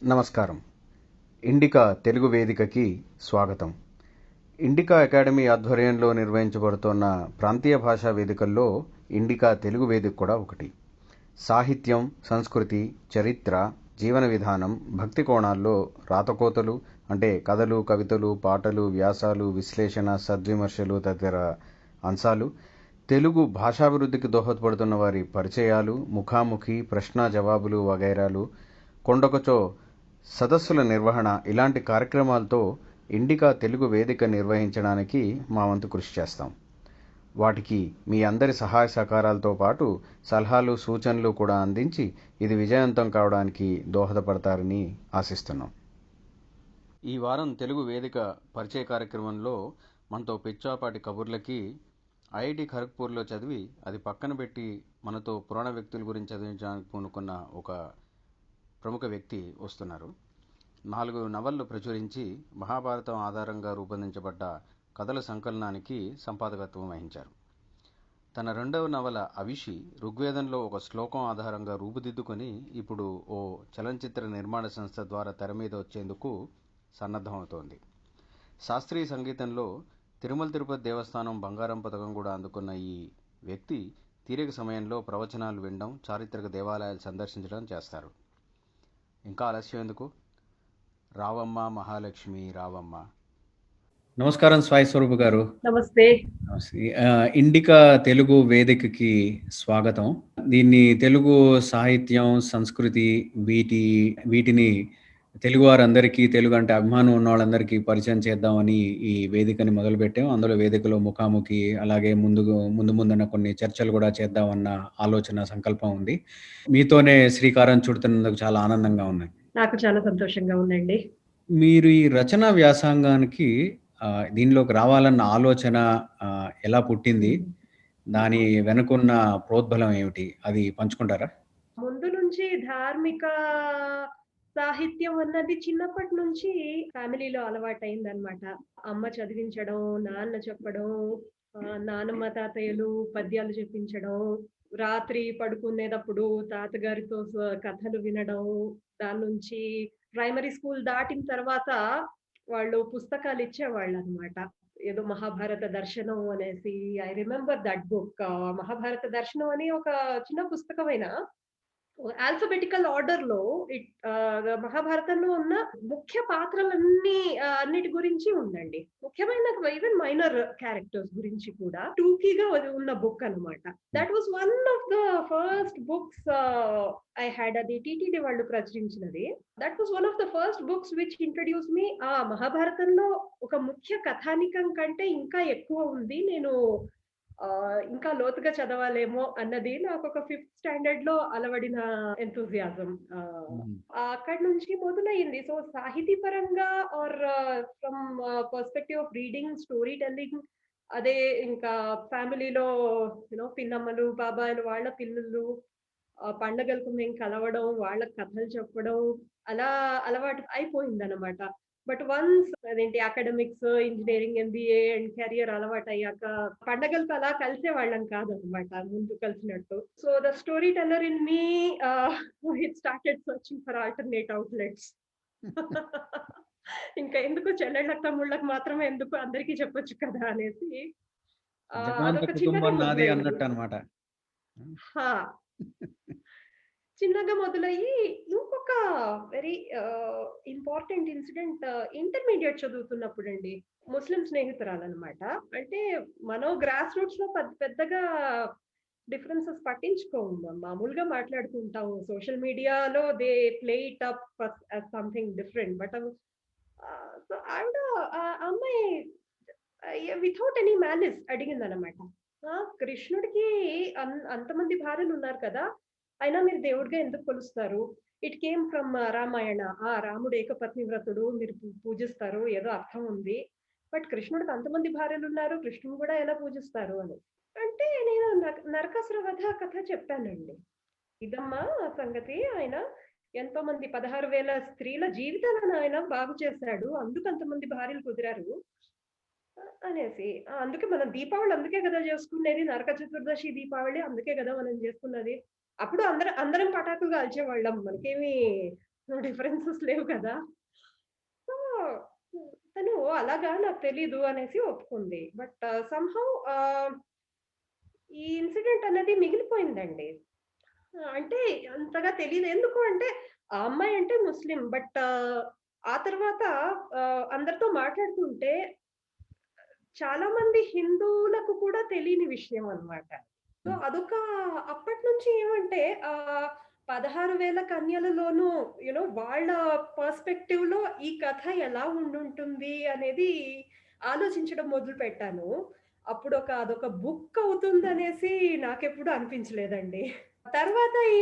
నమస్కారం. ఇండికా తెలుగు వేదికకి స్వాగతం. Indica academy ఆధ్వర్యంలో నిర్వహించబడుతున్న ప్రాంతీయ భాషా వేదికల్లో ఇండికా తెలుగు వేదిక కూడా ఒకటి. సాహిత్యం, సంస్కృతి, చరిత్ర, జీవన విధానం, భక్తి కోణాల్లో రాతకోతలు అంటే కథలు, కవితలు, పాటలు, వ్యాసాలు, విశ్లేషణ, సద్విమర్శలు తదితర అంశాలు, తెలుగు భాషాభివృద్ధికి దోహదపడుతున్న వారి పరిచయాలు, ముఖాముఖి, ప్రశ్న జవాబులు వగైరాలు, కొండకొచో సదస్సుల నిర్వహణ ఇలాంటి కార్యక్రమాలతో ఇండికా తెలుగు వేదిక నిర్వహించడానికి మా వంతు కృషి చేస్తాం. వాటికి మీ అందరి సహాయ సహకారాలతో పాటు సలహాలు, సూచనలు కూడా అందించి ఇది విజయవంతం కావడానికి దోహదపడతారని ఆశిస్తున్నాం. ఈ వారం తెలుగు వేదిక పరిచయ కార్యక్రమంలో మనతో పిచ్చాపాటి కబుర్లకి ఐఐటి ఖరగ్పూర్లో చదివి అది పక్కన పెట్టి మనతో పురాణ వ్యక్తుల గురించి చదివించడానికి పూనుకున్న ఒక ప్రముఖ వ్యక్తి వస్తున్నారు. 4 నవళ్ళు ప్రచురించి మహాభారతం ఆధారంగా రూపొందించబడ్డ కథల సంకలనానికి సంపాదకత్వం వహించారు. తన 2వ నవల అవిషి ఋగ్వేదంలో ఒక శ్లోకం ఆధారంగా రూపుదిద్దుకొని ఇప్పుడు ఓ చలనచిత్ర నిర్మాణ సంస్థ ద్వారా తెర మీద వచ్చేందుకు సన్నద్ధమవుతోంది. శాస్త్రీయ సంగీతంలో తిరుమల తిరుపతి దేవస్థానం బంగారం పథకం కూడా అందుకున్న ఈ వ్యక్తి తీరిక సమయంలో ప్రవచనాలు వినడం, చారిత్రక దేవాలయాలు సందర్శించడం చేస్తారు. ఇంకా ఆలస్యం ఎందుకు? రావమ్మ మహాలక్ష్మి రావమ్మ. నమస్కారం సాయి స్వరూప్ గారు. నమస్తే. ఇండికా తెలుగు వేదికకి స్వాగతం. దీన్ని తెలుగు సాహిత్యం, సంస్కృతి వీటిని తెలుగు వారందరికీ, తెలుగు అంటే అభిమానం ఉన్న వాళ్ళందరికీ పరిచయం చేద్దామని ఈ వేదికని మొదలుపెట్టాం. అందులో వేదికలో ముఖాముఖి, అలాగే ముందున్న కొన్ని చర్చలు కూడా చేద్దామన్న ఆలోచన, సంకల్పం ఉంది. మీతోనే శ్రీకారం చుడుతున్నందుకు చాలా ఆనందంగా ఉంది. నాకు చాలా సంతోషంగా ఉందండి. మీరు ఈ రచనా వ్యాసంగానికి దీనిలోకి రావాలన్న ఆలోచన ఎలా పుట్టింది? దాని వెనుకున్న ప్రోద్బలం ఏమిటి? అది పంచుకుంటారా? ముందు నుంచి ధార్మిక సాహిత్యం అన్నది చిన్నప్పటి నుంచి ఫ్యామిలీలో అలవాటయిందనమాట. అమ్మ చదివించడం, నాన్న చెప్పడం, నానమ్మ, తాతయ్యలు పద్యాలు చెప్పించడం, రాత్రి పడుకునేటప్పుడు తాతగారితో కథలు వినడం. దాని నుంచి ప్రైమరీ స్కూల్ దాటిన తర్వాత వాళ్ళు పుస్తకాలు ఇచ్చేవాళ్ళనమాట. ఏదో 'మహాభారత దర్శనం' అనేసి I remember that book. 'Mahabharata దర్శనం' అని ఒక చిన్న పుస్తకమైన ఆల్ఫబెటికల్ ఆర్డర్‌లో మహాభారతంలో ఉన్న ముఖ్య పాత్రలన్నీ అన్నిటి గురించి ఉందండి. ముఖ్యమైన ఈవెన్ మైనర్ క్యారెక్టర్స్ గురించి కూడా టూకీగా ఉన్న బుక్ అన్నమాట. That was one of the first books I had. అది టీటీడీ వాళ్ళు ప్రచురించినది. That was one of the first books which introduce me మహాభారతంలో ఒక ముఖ్య కథానికం కంటే ఇంకా ఎక్కువ ఉంది. నేను ఇంకా లోతుగా చదవాలేమో అన్నది నాకొక 5th స్టాండర్డ్‌లో అలవడిన ఎంతూసియాజం. అక్కడి నుంచి మొదలయింది. సో, సాహితీ పరంగా or from perspective of reading, story telling, అదే ఇంకా ఫ్యామిలీలో పిన్నమ్మలు, బాబాయిలు వాళ్ళ పిల్లలు పండగలకు మేము కలవడం, వాళ్ళకి కథలు చెప్పడం అలా అలవాటు అయిపోయిందనమాట. But once academics, engineering, MBA and career అలవాటయ్యాక పండగలకు అలా కలిసేవాళ్ళం కాదనమాట ముందు కలిసినట్టు. So the story teller in me it started searching for alternate outlets. ఇంకా ఎందుకు చెల్లెళ్ళకి, తమ్ముళ్ళకి మాత్రమే ఎందుకు, అందరికీ చెప్పొచ్చు కదా అనేసి అదొక చిన్నగా నాది అన్నట్టు అన్నమాట. చిన్నగా మొదలయ్యి ఇంకొక వెరీ ఇంపార్టెంట్ ఇన్సిడెంట్ ఇంటర్మీడియట్ చదువుతున్నప్పుడండి. ముస్లిం స్నేహితురాలనమాట. అంటే మనం గ్రాస్ రూట్స్ లో పెద్దగా డిఫరెన్సెస్ పట్టించుకోము. మామూలుగా మాట్లాడుకుంటాము. సోషల్ మీడియాలో they play it up as something different. But so ఆవిడ అమ్మాయి వితౌట్ ఎనీ మ్యాలిస్ అడిగిందనమాట. కృష్ణుడికి అంతమంది భార్యలు ఉన్నారు కదా, అయినా మీరు దేవుడిగా ఎందుకు కొలుస్తారు? It came from Ramayana. రాముడు ఏకపత్ని వ్రతుడు, మీరు పూజిస్తారు, ఏదో అర్థం ఉంది. బట్ కృష్ణుడికి అంతమంది భార్యలు ఉన్నారు, కృష్ణుడు కూడా ఎలా పూజిస్తారు అని. అంటే నేను నరకాసుర వధ కథ చెప్పానండి. ఇదమ్మా సంగతి. ఆయన ఎంతో మంది 16,000 స్త్రీల జీవితాలను ఆయన బాగు చేశాడు, అందుకు అంతమంది భార్యలు కుదిరారు అనేసి. అందుకే మనం దీపావళి అందుకే కదా చేసుకునేది, నరక చతుర్దశి దీపావళి అందుకే కదా మనం చేసుకున్నది. అప్పుడు అందరం పటాకులు కాల్చేవాళ్ళం. మనకేమి డిఫరెన్సెస్ లేవు కదా! సో, తను అలాగా నాకు తెలీదు అనేసి ఒప్పుకుంది. బట్ సమ్‌హౌ ఈ ఇన్సిడెంట్ అనేది మిగిలిపోయిందండి. అంటే అంతగా తెలీదు. ఎందుకు అంటే ఆ అమ్మాయి అంటే ముస్లిం. ఆ తర్వాత అందరితో మాట్లాడుతుంటే చాలా మంది హిందువులకు కూడా తెలియని విషయం అన్నమాట. సో, హ్మ్. అదొక అప్పటినుంచి ఏమంటే 16,000 కన్యలలోనూ వాళ్ళ పర్స్‌పెక్టివ్‌లో ఈ కథ ఎలా ఉండుంటుంది అనేది ఆలోచించడం మొదలుపెట్టాను. అదొక బుక్ అవుతుందనేసి నాకెప్పుడు అనిపించలేదండి. తర్వాత ఈ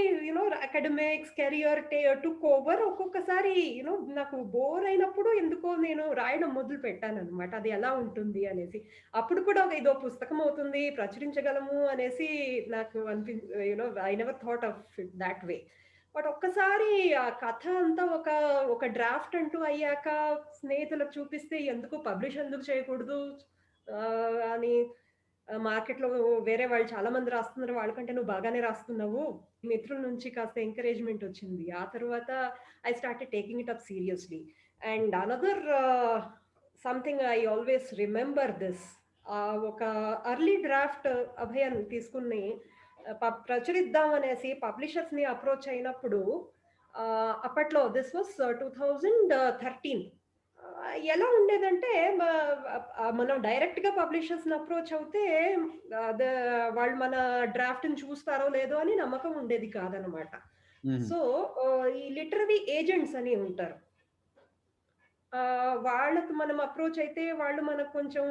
అకాడమిక్స్, కెరియర్ టుక్ ఓవర్. ఒక్కొక్కసారి నాకు బోర్ అయినప్పుడు ఎందుకో నేను రాయడం మొదలుపెట్టాననమాట. అది ఎలా ఉంటుంది అనేసి. అప్పుడు కూడా ఇదో పుస్తకం అవుతుంది, ప్రచురించగలము అనేసి నాకు I never thought of it thought way. But ఒక్కసారి ఆ కథ అంతా ఒక డ్రాఫ్ట్ అంటూ అయ్యాక స్నేహితులకు చూపిస్తే ఎందుకు పబ్లిష్ ఎందుకు చేయకూడదు అని మార్కెట్‌లో వేరే వాళ్ళు చాలా మంది రాస్తున్నారు. వాళ్ళకంటే నువ్వు బాగానే రాస్తున్నావు. మిత్రుల నుంచి కాస్త ఎంకరేజ్‌మెంట్ వచ్చింది. ఆ తర్వాత I started taking it up seriously. And another something I always remember this. ఒక ఎర్లీ డ్రాఫ్ట్ అభయన్ తీసుకొని ప్రచురిద్దాం అనేసి పబ్లిషర్స్‌ని అప్రోచ్ అయినప్పుడు అప్పట్లో దిస్ వాస్ 2013. ఎలా ఉండేదంటే మ మనం డైరెక్ట్‌గా పబ్లిషర్స్‌ని అప్రోచ్ అవుతే ఆహ్, ద వాళ్ళు మన డ్రాఫ్ట్‌ని చూస్తారో లేదో అని నమ్మకం ఉండేది కాదనమాట. హుహు. సో, ఈ లిటరరీ ఏజెంట్స్ అని ఉంటారు. వాళ్ళకి మనం అప్రోచ్ అయితే వాళ్ళు మనకు కొంచెం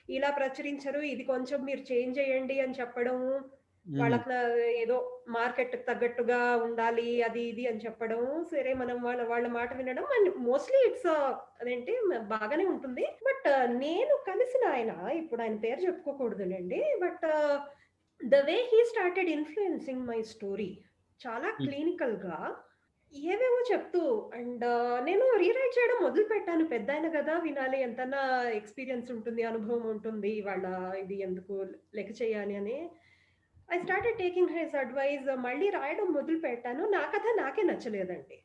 ఇలా ప్రచురించరు. ఇది కొంచెం మీరు చేంజ్ చేయండి అని చెప్పడము. హుహు. వాళ్ళకి ఏదో మార్కెట్‌కి తగ్గట్టుగా ఉండాలి. అది ఇది అని చెప్పడము. సరే మనం వాళ్ళ వాళ్ళ మాట వినడం అండ్ మోస్ట్‌లీ ఇట్స్ అదేంటి బాగానే ఉంటుంది. నేను కలిసిన ఆయన ఇప్పుడు ఆయన పేరు చెప్పుకోకూడదులెండి. The way he started influencing my story చాలా హ్మ్. క్లినికల్‌గా ఏవేవో చెప్తూ నేను రీరైట్ చేయడం మొదలుపెట్టాను. పెద్దాయన గదా! వినాలి ఎంతన్నా ఎక్స్‌పీరియన్స్ ఉంటుంది, అనుభవం ఉంటుంది. ఇది ఎందుకు లెక్క చేయాలి అని. I started taking his advice మళ్ళీ రాయడం మొదలుపెట్టాను. నా కథ నాకే నచ్చలేదండి.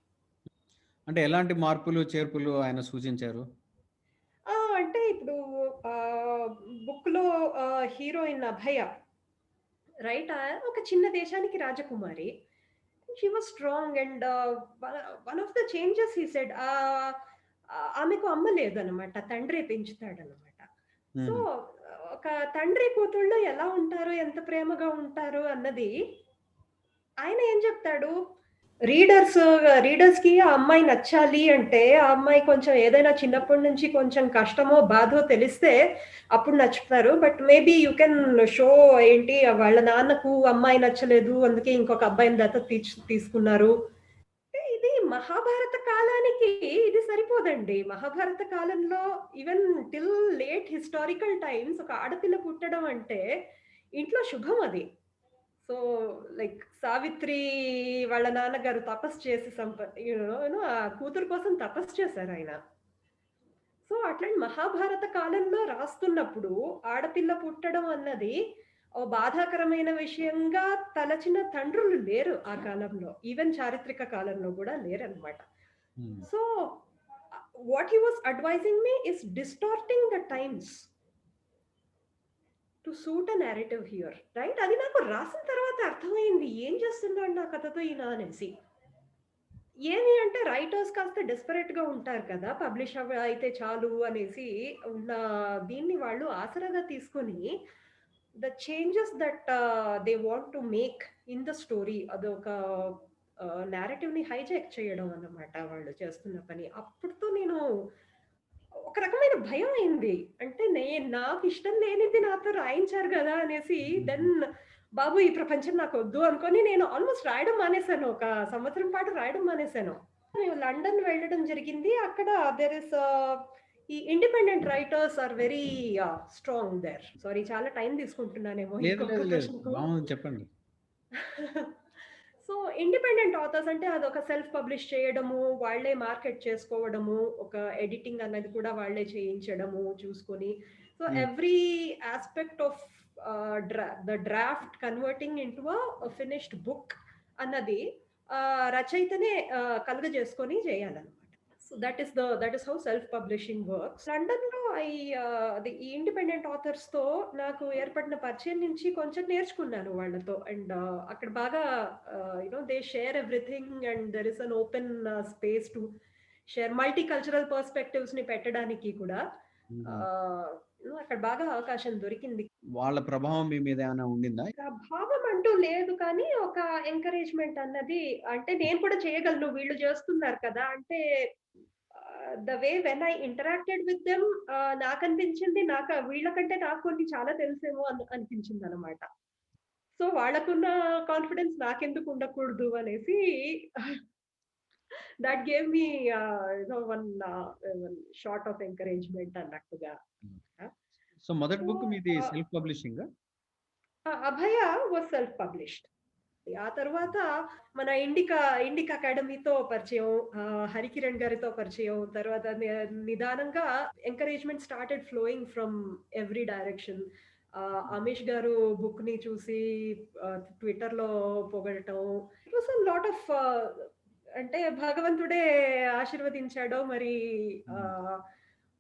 అంటే ఎలాంటి మార్పులు, చేర్పులు ఆయన సూచించారు? అంటే ఇప్పుడు బుక్‌లో హీరోయిన్ అభయ రైట్? ఒక చిన్న దేశానికి రాజకుమారి. She was strong and one of the changes he said ఆమెకు అమ్మ లేదనమాట. తండ్రే పెంచుతాడనమాట. సో, హుహు. ఒక తండ్రి కూతుళ్ళు ఎలా ఉంటారు, ఎంత ప్రేమగా ఉంటారు అన్నది ఆయన ఏం చెప్తాడు, రీడర్స్ రీడర్స్‌కి ఆ అమ్మాయి నచ్చాలి అంటే, ఆ అమ్మాయి కొంచెం ఏదైనా చిన్నప్పటి నుంచి కొంచెం కష్టమో, బాధో తెలిస్తే అప్పుడు నచ్చుతారు. But maybe you can show ఏంటి వాళ్ళ నాన్నకు అమ్మాయి నచ్చలేదు. అందుకే ఇంకొక అబ్బాయిని దత్తత తీసుకున్నారు. అంటే ఇది మహాభారత కాలానికి ఇది సరిపోదండి. మహాభారత కాలంలో even till late historical times ఒక ఆడపిల్ల పుట్టడం అంటే ఇంట్లో శుభం అది. సో, లైక్ సావిత్రి వాళ్ళ నాన్నగారు తపస్సు చేసి ఆ కూతురు కోసం తపస్సు చేశారాయన. సో, అట్లాంటి మహాభారత కాలంలో రాస్తున్నప్పుడు ఆడపిల్ల పుట్టడం అన్నది బాధాకరమైన విషయంగా తలచిన తండ్రులు లేరు ఆ కాలంలో. ఈవెన్ చారిత్రక కాలంలో గూడా లేరనమాట. హ్మ్. So, what he was advising me is డిస్టార్టింగ్ the times to suit a narrative here. Right? అది నాకు రాసిన తర్వాత అర్థమైంది. ఏం చేస్తున్నాడు నా కథతో ఈయన అనేసి. ఏమి అంటే రైటర్స్ కాస్త డెస్పరేట్‌గా ఉంటారు కదా! పబ్లిష్ అయితే చాలు అనేసి ఉన్న దీన్ని వాళ్ళు ఆసరాగా తీసుకొని the changes that they want to make in the story అదొక నేరేటివ్‌ని హైజాక్ చేయడం అన్నమాట వాళ్ళు చేస్తున్న పని. అప్పుడుతో నేను ఒక రకమైన భయం అయింది. అంటే నాకిష్టం లేనిది నాతో రాయించారు గదా! అనేసి హుహు. దెన్ బాబు ఈ ప్రపంచం నాకొద్దు అనుకోని నేను ఆల్‌మోస్ట్ రాయడం మానేశాను. ఒక సంవత్సరం పాటు రాయడం మానేశాను. మేము లండన్ వెళ్ళడం జరిగింది. అక్కడ దేర్ ఇస్ ఈ independent writers are very strong there. Sorry చాలా టైమ్ తీసుకుంటున్నానేమో లేదు, లేదు, ఇంకొక లేదు. ప్రశ్నకు. బాగుంది చెప్పండి. సో, ఇండిపెండెంట్ ఆథర్స్ అంటే అదొక సెల్ఫ్ పబ్లిష్ చేయడము, వాళ్ళే మార్కెట్ చేసుకోవడము, ఒక ఎడిటింగ్ అన్నది కూడా వాళ్ళే చేయించడము చూసుకొని. సో, హ్మ్. Every aspect of the draft converting into finished book అన్నది రచయితనే కలుగజేసుకొని చేయాలన్నమాట. So that is how self publishing works. లండన్‌లో అది ఈ ఇండిపెండెంట్ ఆథర్స్‌తో నాకు ఏర్పడిన పరిచయం నుంచి కొంచెం నేర్చుకున్నాను వాళ్ళతో. అండ్ అక్కడ బాగా they share everything and there is an open space to share multi cultural పర్స్పెక్టివ్స్‌ని పెట్టడానికి కూడా ఆహ్, అక్కడ బాగా అవకాశం దొరికింది. వాళ్ళ ప్రభావం మీ మీద ఏమైనా ఉండిందా? ప్రభావం అంటూ లేదు కానీ, ఒక ఎంకరేజ్‌మెంట్ అన్నది అంటే నేను కూడా చేయగలను వీళ్ళు చేస్తున్నారు కదా! అంటే the way when I interacted with them నాకనిపించింది వీళ్ళకంటే నాకు కొన్ని చాలా తెలుసేమో అనిపించిందనమాట. సో, వాళ్ళకున్న కాన్ఫిడెన్స్ నాకెందుకు ఉండకూడదు అనేసి that gave me one short of encouragement అన్నట్టుగా. సో మొదటి సో, బుక్ మీది ఆహ్, సెల్ఫ్ పబ్లిషింగా? 'Abhaya' was self published. ఆ తర్వాత మన ఇండిక్ అకాడమీతో పరిచయం, హరికిరణ్ గారితో పరిచయం. తర్వాత నిదానంగా encouragement started flowing from every direction. Amish గారు బుక్‌ని చూసి ట్విట్టర్‌లో పొగడటం. It was a lot of అంటే భగవంతుడే ఆశీర్వదించాడో మరి ఆహ్,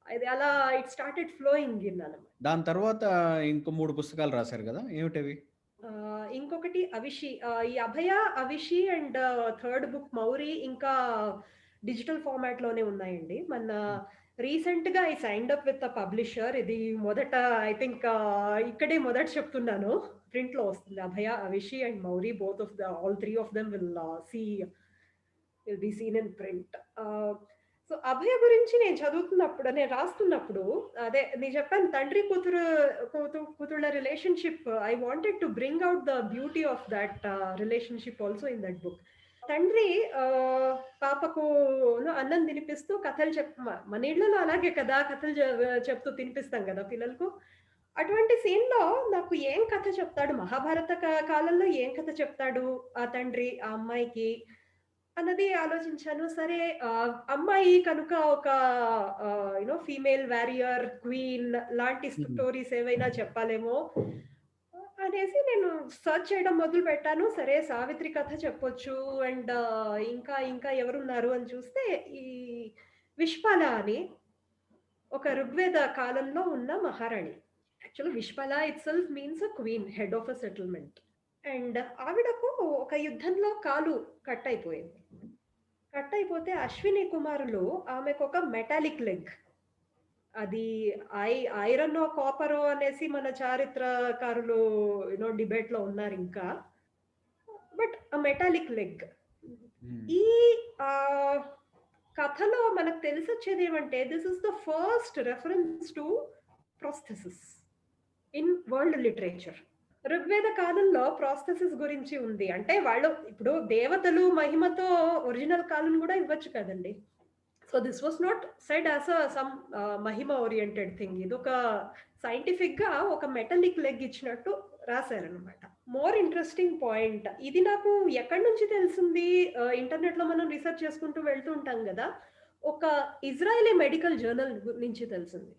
అది అలా ఇట్ స్టార్టెడ్ ఫ్లోయింగ్ ఇన్ అనమాట. దాని తర్వాత ఇంకో 3 పుస్తకాలు రాశారు గదా! ఏమిటవి? ఇంకొకటి 'అవిషి'. ఈ 'Abhaya', 'Avishi' and third book 'Mauri' ఇంకా డిజిటల్ ఫార్మాట్‌లోనే ఉన్నాయండి. రీసెంట్‌గా I signed up with a publisher. ఇది మొదట ఐ థింక్ ఇక్కడే మొదట చెప్తున్నాను. ప్రింట్‌లో వస్తుంది. 'Abhaya', 'Avishi' and 'Mauri' all 3 of them will be seen in print. So, 'Abhaya' గురించి నేను రాస్తున్నప్పుడు అదే నేను చెప్పాను తండ్రి కూతుళ్ళ relationship I wanted to bring out the beauty of that relationship also in that book. తండ్రి పాపకు అన్నం తినిపిస్తూ కథలు మన ఇళ్ళలో అలాగే కదా! కథలు చెప్తూ తినిపిస్తాం గదా పిల్లలకు. అటువంటి సీన్‌లో నాకు ఏం కథ చెప్తాడు? మహాభారత కాలంలో ఏం కథ చెప్తాడు ఆ తండ్రి ఆ అమ్మాయికి? అన్నది ఆలోచించాను. సరే అమ్మాయి కనుక ఒక ఫీమేల్ వారియర్, క్వీన్ లాంటి హ్మ్. స్టోరీస్ ఏవైనా చెప్పాలేమో అనేసి నేను సెర్చ్ చేయడం మొదలుపెట్టాను. సరే 'సావిత్రి' కథ చెప్పొచ్చు. అండ్ ఇంకా ఎవరున్నారు అని చూస్తే ఈ 'విష్పల' అని ఒక ఋగ్వేద కాలంలో ఉన్న మహారాణి. Actually 'Vishpala' itself means a queen, head of a settlement. And ఆవిడకు ఒక యుద్ధంలో కాలు కట్ అయిపోయింది. కట్ అయిపోతే అశ్విని కుమారులు ఆమెకొక మెటాలిక్ లెగ్. అది ఐరనో, కాపరో అనేసి మన చారిత్రకారులు డిబేట్‌లో ఉన్నారింకా. బట్ ఆ మెటాలిక్ లెగ్. హ్మ్. ఈ ఆహ్, కథలో మనకు తెలిసొచ్చేదేమంటే this is the first reference to prosthesis in world literature. Rigveda కాలంలో ప్రాస్థెసిస్ గురించి ఉంది. అంటే వాళ్ళు ఇప్పుడు దేవతలు మహిమతో ఒరిజినల్ కాలం గూడా ఇవ్వచ్చు కదండీ! So this was not said as some మహిమ ఓరియెంటెడ్ థింగ్. ఇదొక సైంటిఫిక్‌గా ఒక మెటాలిక్ లెగ్ ఇచ్చినట్టు రాసారనమాట. మోర్ ఇంట్రెస్టింగ్ పాయింట్ ఇది నాకు ఎక్కడి నుంచి తెలిసింది? ఇంటర్నెట్‌లో మనం రిసర్చ్ చేసుకుంటూ వెళ్తూ ఉంటాం గదా! ఒక ఇజ్రాయలీ మెడికల్ జర్నల్ నుంచి తెలిసింది.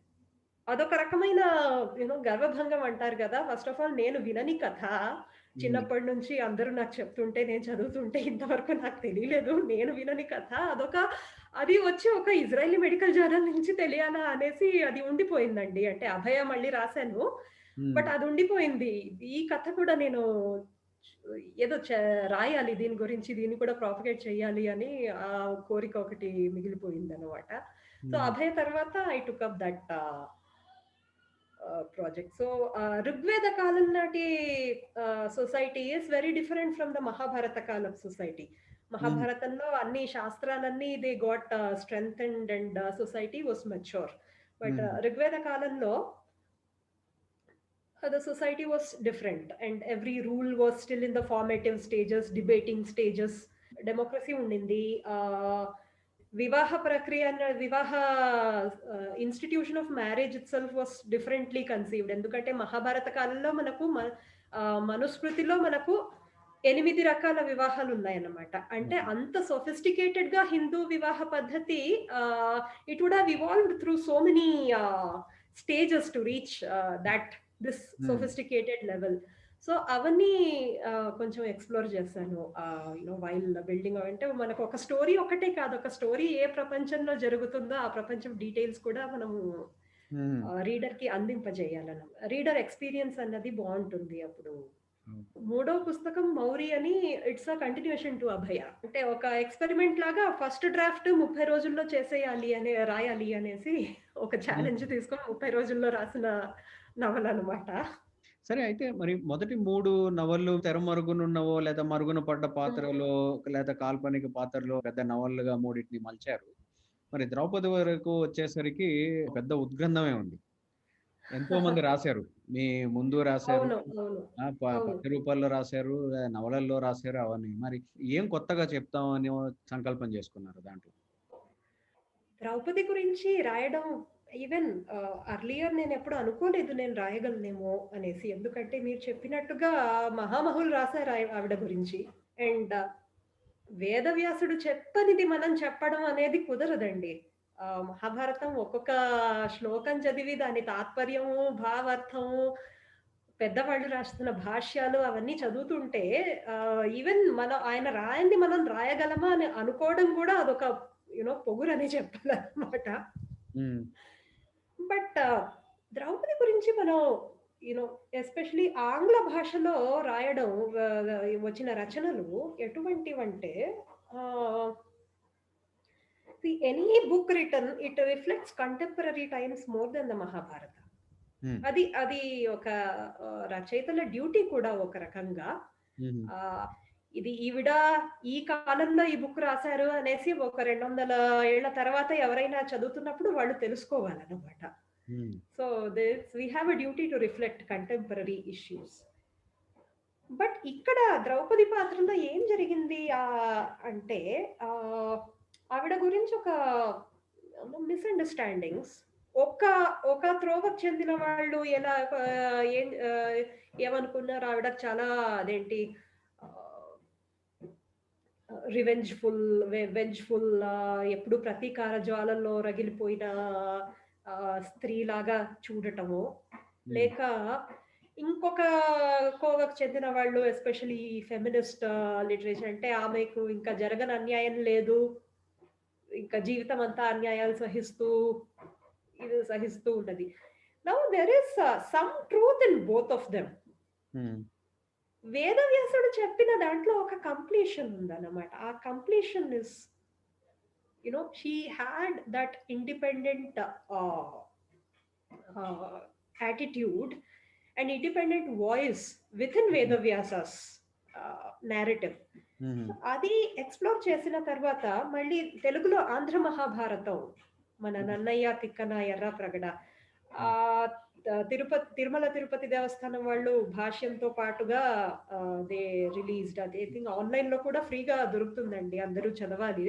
అదొక రకమైన గర్వభంగం అంటారు గదా! ఫస్ట్ ఆఫ్ ఆల్ నేను వినని కథ. హ్మ్. చిన్నప్పటి నుంచి అందరూ నాకు చెప్తుంటే, నేను చదువుతుంటే ఇంతవరకు నాకు తెలియలేదు. నేను వినని కథ. అది వచ్చి ఒక ఇజ్రాయలీ మెడికల్ జర్నల్ నుంచి తెలియాలా అనేసి అది ఉండిపోయిందండి. అంటే 'అభయ' మళ్ళీ రాసాను. హ్మ్. బట్ అది ఉండిపోయింది. ఈ కథ కూడా నేను ఏదో రాయాలి దీని గురించి, దీన్ని కూడా ప్రాపగేట్ చేయాలి అని ఆ కోరిక ఒకటి మిగిలిపోయిందనమాట. సో, హ్మ్. 'అభయ' తర్వాత I took up that project. So, Rigveda కాలం నాటి society is very different from the Mahabharata కాలం సొసైటీ. హ్మ్. మహాభారతంలో అన్ని శాస్త్రాలన్నీ they got strengthened and society was mature. But హ్మ్. ఋగ్వేద కాలంలో the society was different and every rule was still in the formative stages, debating stages. Democracy ఉండింది. వివాహ ప్రక్రియ వివాహ institution of marriage it self was differently conceived. ఎందుకంటే మహాభారత కాలంలో మనకు మనుస్మృతిలో మనకు 8 రకాల వివాహాలు ఉన్నాయన్నమాట. అంటే ఓకే. అంత సోఫిస్టికేటెడ్ గా హిందూ వివాహ పద్ధతి it would have evolved through so many stages to reach that this hmm. Sophisticated level. So అవన్నీ కొంచెం ఎక్స్‌ప్లోర్ చేశాను. వైల్ బిల్డింగ్ అంటే మనకు ఒక స్టోరీ ఒక్కటే కాదు. ఒక స్టోరీ ఏ ప్రపంచంలో జరుగుతుందో ఆ ప్రపంచం డీటెయిల్స్ కూడా మనము హ్మ్. రీడర్‌కి రీడర్ ఎక్స్‌పీరియన్స్ అన్నది బావుంటుంది అప్పుడు. హ్మ్. మూడో పుస్తకం 'మౌరి' అని ఇట్స్ అ కంటిన్యూషన్ టు 'అభయ'. అంటే ఒక ఎక్స్‌పెరిమెంట్ లాగా ఫస్ట్ డ్రాఫ్ట్ 30 రోజుల్లో రాయాలి అనేసి ఒక ఛాలెంజ్ హ్మ్. తీసుకొని 30 రోజుల్లో రాసిన నవలనమాట. సరే అయితే మరి మొదటి 3 నవళ్ళు తెరమరుగునున్నవో లేదా మరుగున పడ్డ హ్మ్. పాత్రలో లేదా కాల్పనిక పాత్రలో పెద్ద నవలలుగా మూడిటిని మలిచారు. మరి 'ద్రౌపది' వరకు వచ్చేసరికి పెద్ద ఉద్గ్రంథమే ఉంది. ఎంతో మంది రాశారు. మీ ముందు రాశారు. అవును. అవును. అవును. పద్య రూపాల్లో రాశారు. నవలల్లో రాశారు అవన్నీ. మరి ఏం కొత్తగా చెప్తామని సంకల్పం చేసుకున్నారు దాంట్లో? ద్రౌపది గురించి రాయడం ఈవెన్ అర్లియర్ నేనెప్పుడు అనుకోలేదు నేను రాయగలనేమో అనేసి. ఎందుకంటే మీరు చెప్పినట్టుగా మహామహులు రాసారు ఆవిడ గురించి. అండ్ వేదవ్యాసుడు చెప్పనిది మనం చెప్పడం అనేది కుదరదండి. మహాభారతం ఒక్కొక్క శ్లోకం చదివి దాని తాత్పర్యము, భావార్థము, పెద్దవాళ్ళు రాస్తున్న భాష్యాలు అవన్నీ చదువుతుంటే ఈవెన్ ఆయన రాయంది మనం రాయగలమా అని అనుకోవడం గూడా అదొక పొగురనే చెప్పాలనమాట. హ్మ్. బట్ ద్రౌపది గురించి మనం యూ నో ఎస్పెషల్లీ ఆంగ్ల భాషలో రాయడం వచ్చిన రచనలు ఎటువంటివంటే ah, any book written it reflects contemporary times more than the Mahabharata. హ్మ్. అది అది ఒక రచయితల డ్యూటీ కూడా ఒక రకంగా. హుహు. ఆహ్, ఇది ఈవిడ ఈ కాలంలో ఈ బుక్ రాసారు అనేసి ఒక 200 ఏళ్ల తర్వాత ఎవరైనా చదువుతున్నప్పుడు వాళ్ళు తెలుసుకోవాలన్నమాట. హ్మ్. So, we have a duty to reflect contemporary issues. But ఇక్కడ ద్రౌపది పాత్రలో ఏం జరిగింది అంటే ఆహ్, ఆవిడ గురించి ఒక మిస్‌అండర్‌స్టాండింగ్స్. ఒక ఒక త్రోవకు చెందిన వాళ్ళు ఎలా ఏమనుకున్నారు ఆవిడ చాలా అదేంటి ఆహ్, రివెంజ్‌ఫుల్ వెంజ్‌ఫుల్ ఎప్పుడు ప్రతీకార జ్వాలల్లో రగిలిపోయిన స్త్రీలాగా చూడటము. హ్మ్. లేక ఇంకొక కోవకు చెందిన వాళ్ళు ఎస్పెషల్లీ ఫెమినిస్ట్ లిటరేచర్ అంటే ఆమెకు ఇంకా జరగని అన్యాయం లేదు. ఇంకా జీవితం అంతా అన్యాయాలు సహిస్తూ ఉంటది. Now there is some truth in both of them. Hmm. వేదవ్యాసుడు చెప్పిన దాంట్లో ఒక కంప్లీషన్ ఉందన్నమాట. ఆ completion is she had that independent ah, ah, attitude and independent voice within hmm. Vedavyasa's narrative. హుహు. అది ఎక్స్‌ప్లోర్ చేసిన తర్వాత మళ్ళీ తెలుగులో 'ఆంధ్ర మహాభారతం' మన హ్మ్. 'నన్నయ్య తిక్కన ఎర్రాప్రగడ' హ్మ్. ఆహ్, తిరుమల తిరుపతి దేవస్థానం వాళ్ళు భాష్యంతో పాటుగా దే రిలీజ్డ్ అది ఐ థింక్ ఆన్‌లైన్‌లో కూడా ఫ్రీగా దొరుకుతుందండి. అందరూ చదవాలి.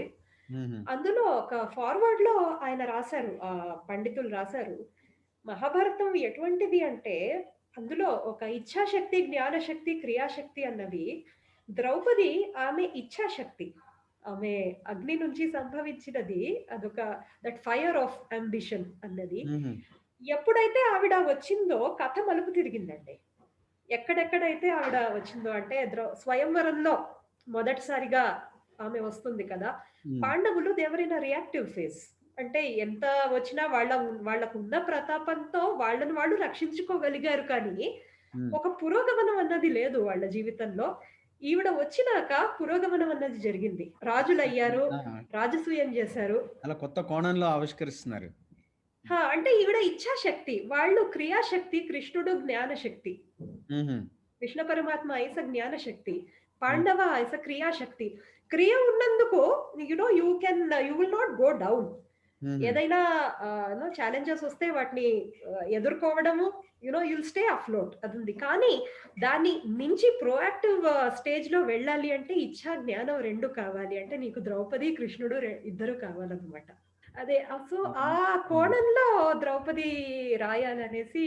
హుహు. అందులో ఒక ఫార్వర్డ్‌లో ఆయన రాసారు. పండితులు రాసారు. మహాభారతం ఎటువంటిది అంటే, అందులో ఒక ఇచ్ఛాశక్తి, జ్ఞానశక్తి, క్రియాశక్తి అన్నవి ద్రౌపది ఆమె ఇచ్ఛాశక్తి. ఆమె అగ్ని నుంచి సంభవించినది అదొక దట్ ఫైర్ ఆఫ్ అంబిషన్ అన్నది. హుహు. ఎప్పుడైతే ఆవిడ వచ్చిందో కథ మలుపు తిరిగిందండి. ఎక్కడెక్కడైతే ఆవిడ వచ్చిందో అంటే స్వయంవరంలో మొదటిసారిగా ఆమె వస్తుంది కదా! హ్మ్. పాండవులు they were in a reactive phase. అంటే ఎంత వచ్చినా వాళ్ళకున్న ప్రతాపంతో వాళ్ళని వాళ్ళు రక్షించుకోగలిగారు కానీ, హ్మ్. ఒక పురోగమనం అన్నది లేదు వాళ్ళ జీవితంలో. ఈవిడ వచ్చినాక పురోగమనం అన్నది జరిగింది. రాజులయ్యారు, ఆ! రాజసూయం చేశారు. అలా కొత్త కోణంలో ఆవిష్కరిస్తున్నారు. అంటే ఈవిడ ఇచ్ఛాశక్తి. వాళ్ళు క్రియాశక్తి, కృష్ణుడు జ్ఞానశక్తి. హుహు. కృష్ణ పరమాత్మ ఐస్ ఎ జ్ఞానశక్తి. హ్మ్. పాండవ ఐస్ ఎ క్రియాశక్తి. క్రియ ఉన్నందుకు you will not go down. హుహు. ఏదైనా ఛాలెంజెస్ వస్తే వాటిని ఎదుర్కోవడము యుల్ స్టే అఫ్లోట్ అదుంది. కానీ దాన్ని మించి ప్రొయాక్టివ్ స్టేజ్‌లో వెళ్ళాలి అంటే ఇచ్చా, జ్ఞానం 2 కావాలి. అంటే నీకు ద్రౌపది, కృష్ణుడు ఇద్దరు కావాలన్నమాట. అదే సో, ఆ హ్మ్. హ్మ్. కోణంలో ద్రౌపది రాయాలనేసి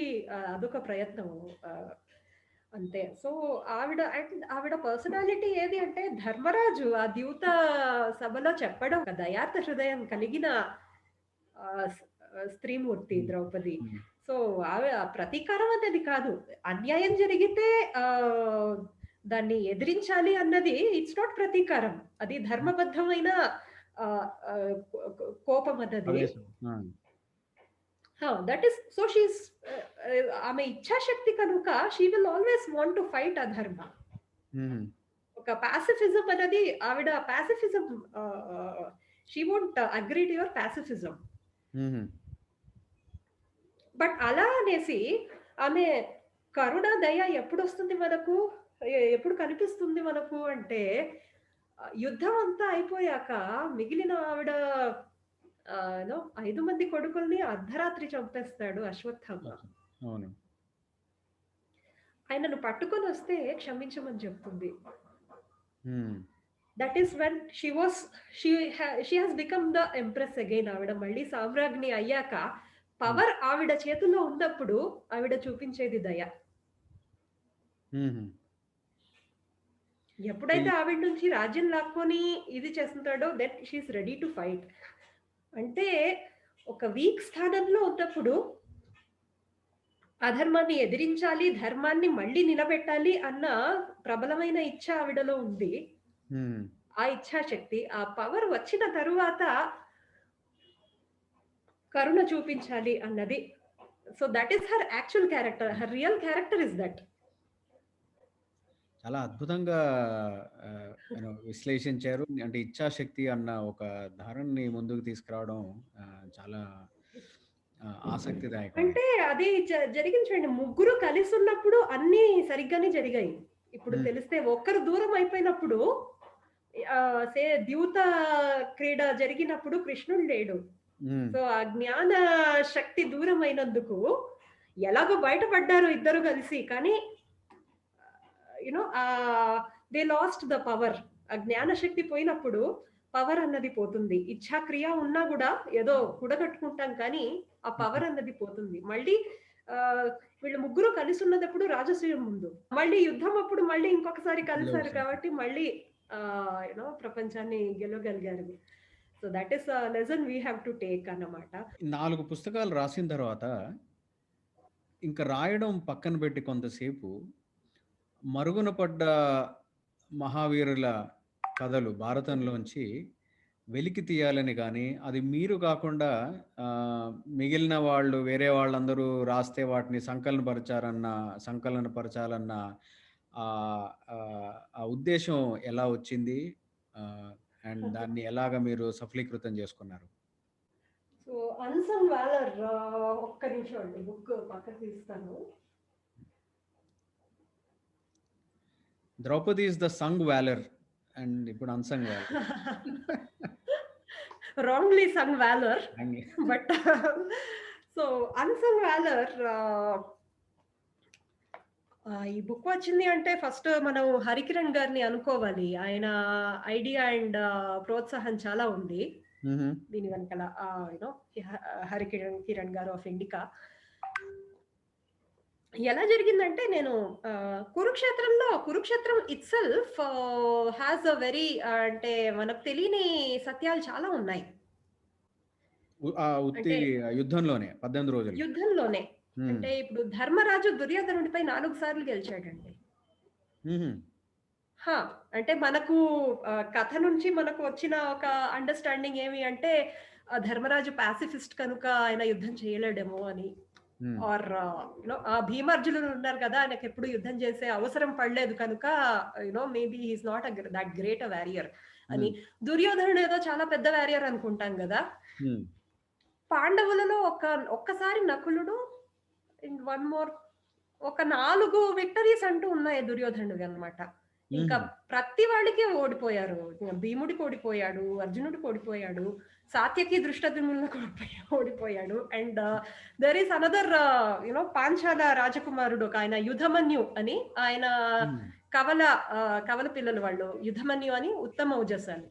అదొక ప్రయత్నం. ఆహ్, అంతే. సో, ఆవిడ పర్సనాలిటీ ఏది అంటే ధర్మరాజు ఆ ద్యూత సభలో చెప్పడం దయార్థ హృదయం కలిగిన స్త్రీమూర్తి హ్మ్. ద్రౌపది. హ్మ్. సో ఆవిడ ప్రతీకారం అనేది కాదు. అన్యాయం జరిగితే దాన్ని ఎదిరించాలి అన్నది ఇట్స్ నాట్ ప్రతీకారం. అది ధర్మబద్ధమైన ఆహ్, ఆహ్, కోపం అన్నది. ఆవేశం. That is so she is ఆమె ఇచ్ఛాశక్తి కనుక she will always want to fight అధర్మ. హుహు. ఒక పాసిఫిజం అనేది ఆవిడ pacifism she won't agree to your pacifism. హుహు. బట్ అలా అనేసి ఆమె కరుణ, దయ ఎప్పుడొస్తుంది మనకు? ఎప్పుడు కనిపిస్తుంది మనకు అంటే, యుద్ధం అంతా అయిపోయాక మిగిలిన ఆవిడ 5 మంది కొడుకుల్ని అర్ధరాత్రి చంపేస్తాడు అశ్వత్థామ. అవును. ఆయనను పట్టుకొనొస్తే క్షమించమని చెప్తుంది. హ్మ్. That is when she has become the empress again. ఆవిడ మళ్ళీ సామ్రాజ్ఞి అయ్యాక పవర్ ఆవిడ చేతుల్లో ఉన్నప్పుడు ఆవిడ చూపించేది దయ. హుహు. ఎప్పుడైతే ఆవిడ నుంచి రాజ్యం లాక్కొని ఇది చేస్తుంటాడో that she is ready to fight. అంటే ఒక వీక్ స్థానంలో ఉన్నప్పుడు అధర్మాన్ని ఎదిరించాలి, ధర్మాన్ని మళ్ళీ నిలబెట్టాలి అన్న ప్రబలమైన ఇచ్ఛ ఆవిడలో ఉంది. హ్మ్. ఆ ఇచ్ఛాశక్తి, ఆ పవర్ వచ్చిన తరువాత కరుణ చూపించాలి అన్నది. So that is her actual character. Her real character is that. చాలా అద్భుతంగా విశ్లేషించారు. అంటే ఇచ్ఛాశక్తి అన్న ఒక ధారణని ముందుకు తీసుకురావడం చాలా ఆసక్తిదాయకం. అంటే అది జరిగింది చూడండి. ముగ్గురు కలిసి ఉన్నప్పుడు అన్నీ సరిగ్గానే జరిగాయి. ఇప్పుడు తెలిస్తే ఒక్కరు దూరం అయిపోయినప్పుడు ద్యూత క్రీడ జరిగినప్పుడు కృష్ణుడు లేడు. సో ఆ జ్ఞాన శక్తి దూరం అయినందుకు ఎలాగో బయటపడ్డారు ఇద్దరు కలిసి. కానీ దే లాస్ట్ ద పవర్. ఆ జ్ఞాన శక్తి పోయినప్పుడు పవర్ అన్నది పోతుంది. ఇచ్ఛాక్రియ ఉన్నా కూడా ఏదో కూడగట్టుకుంటాం కానీ ఆ పవర్ అన్నది పోతుంది. మళ్ళీ వీళ్ళు ముగ్గురు కలిసి ఉన్నప్పుడు రాజసూయం ముందు, మళ్ళీ యుద్ధం అప్పుడు మళ్ళీ ఇంకొకసారి కలిసారు కాబట్టి మళ్ళీ ప్రపంచాన్ని గెలవగలిగారు. So that is lesson we have to take అన్నమాట. 4 పుస్తకాలు రాసిన తర్వాత ఇంకా రాయడం పక్కన పెట్టి కొంతసేపు మరుగున పడ్డ మహావీరుల కథలు భారతంలోంచి వెలికి తీయాలని కానీ, అది మీరు కాకుండా మిగిలిన వాళ్ళు వేరే వాళ్ళందరూ రాస్తే వాటిని సంకలనపరచాలన్న ఆ ఉద్దేశం ఎలా వచ్చింది? అండ్ దాన్ని ఎలాగా మీరు సఫలీకృతం చేసుకున్నారు? సో అన్సంగ్ వాలర్, ఒక్క నిమిషం అండి, బుక్ పక్కన తీస్తాను. Draupadi is the sung valour and ఇప్పుడు unsung valour. Wrongly sung valour. But so unsung valour ఈ బుక్ వచ్చింది అంటే ఫస్ట్ మనం హరికిరణ్ గారిని అనుకోవాలి. ఆయన ఐడియా అండ్ ప్రోత్సాహం చాలా ఉంది దీని వెనకాల. కిరణ్ గారు ఆఫ్ ఇండికా. ఎలా జరిగిందంటే, నేను కురుక్షేత్రం itself has a very అంటే మనకు తెలియని సత్యాలు చాలా ఉన్నాయి. యుద్ధంలోనే 18 రోజులు యుద్ధంలోనే అంటే ఇప్పుడు ధర్మరాజు దుర్యోధనుడిపై 4 సార్లు గెలిచాడండి. అంటే మనకు కథ నుంచి మనకు వచ్చిన ఒక అండర్స్టాండింగ్ ఏమి అంటే, ధర్మరాజు పాసిఫిస్ట్ కనుక ఆయన యుద్ధం చేయలేడేమో అని. ఆర్ భీమార్జునులు ఉన్నారు కదా, ఆయనకు ఎప్పుడు యుద్ధం చేసే అవసరం పడలేదు కనుక maybe he's not that great a warrior అని. దుర్యోధనుడు ఏదో చాలా పెద్ద వారియర్ అనుకుంటాం కదా. పాండవులలో ఒక్కసారి నకులుడు అండ్ వన్ మోర్ ఒక 4 విక్టరీస్ అంటూ ఉన్నాయి దుర్యోధనుడికి అన్నమాట. ఇంకా ప్రతి వాడికి ఓడిపోయారు. భీముడికి ఓడిపోయాడు, అర్జునుడికి ఓడిపోయాడు, సాత్యకి దృష్టద్యుమ్నులకు ఓడిపోయాడు. And there is another Panchala రాజకుమారుడు ఒక ఆయన యుధమన్యు అని, ఆయన కవల పిల్లలు వాళ్ళు యుధమన్యు అని, ఉత్తమ ఔజసాలు.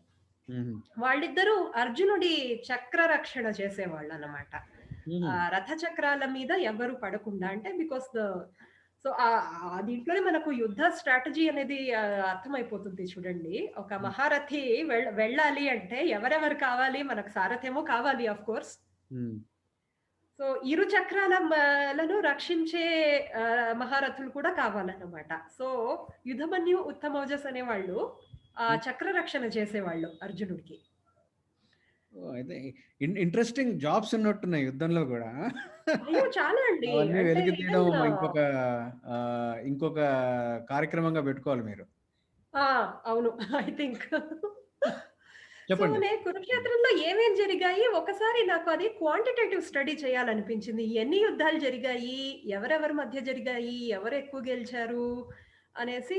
వాళ్ళిద్దరూ అర్జునుడి చక్ర రక్షణ చేసేవాళ్ళు అన్నమాట. రథ చక్రాల మీద ఎవరు పడకుండా. అంటే బికాస్ సో దీంట్లోనే మనకు యుద్ధ స్ట్రాటజీ అనేది అర్థమైపోతుంది చూడండి. ఒక మహారథి వెళ్ళాలి అంటే ఎవరెవరు కావాలి, మనకు సారథ్యమో కావాలి ఆఫ్ కోర్స్. సో ఇరు లను రక్షించే మహారథులు కూడా కావాలన్నమాట. సో యుధమన్యు, ఉత్తమౌజస్ అనేవాళ్ళు చక్ర రక్షణ చేసేవాళ్ళు అర్జునుడికి. అయితే ఇంట్రెస్టింగ్ జాబ్స్ ఉన్నట్టున్నాయి యుద్ధంలో కూడా. అయ్యో! చాలా అండి. అవన్నీ అంటే వెలికి తీయడం ఈవెన్ ఇంకొక కార్యక్రమంగా పెట్టుకోవాలి మీరు. అవును. I think. సో చెప్పండి. నేను కురుక్షేత్రంలో ఏమేం జరిగాయి, ఒకసారి నాకు అది క్వాంటిటేటివ్ స్టడీ చేయాలనిపించింది. ఎన్ని యుద్ధాలు జరిగాయి, ఎవరెవరి మధ్య జరిగాయి, ఎవరు ఎక్కువ గెలిచారు అనేసి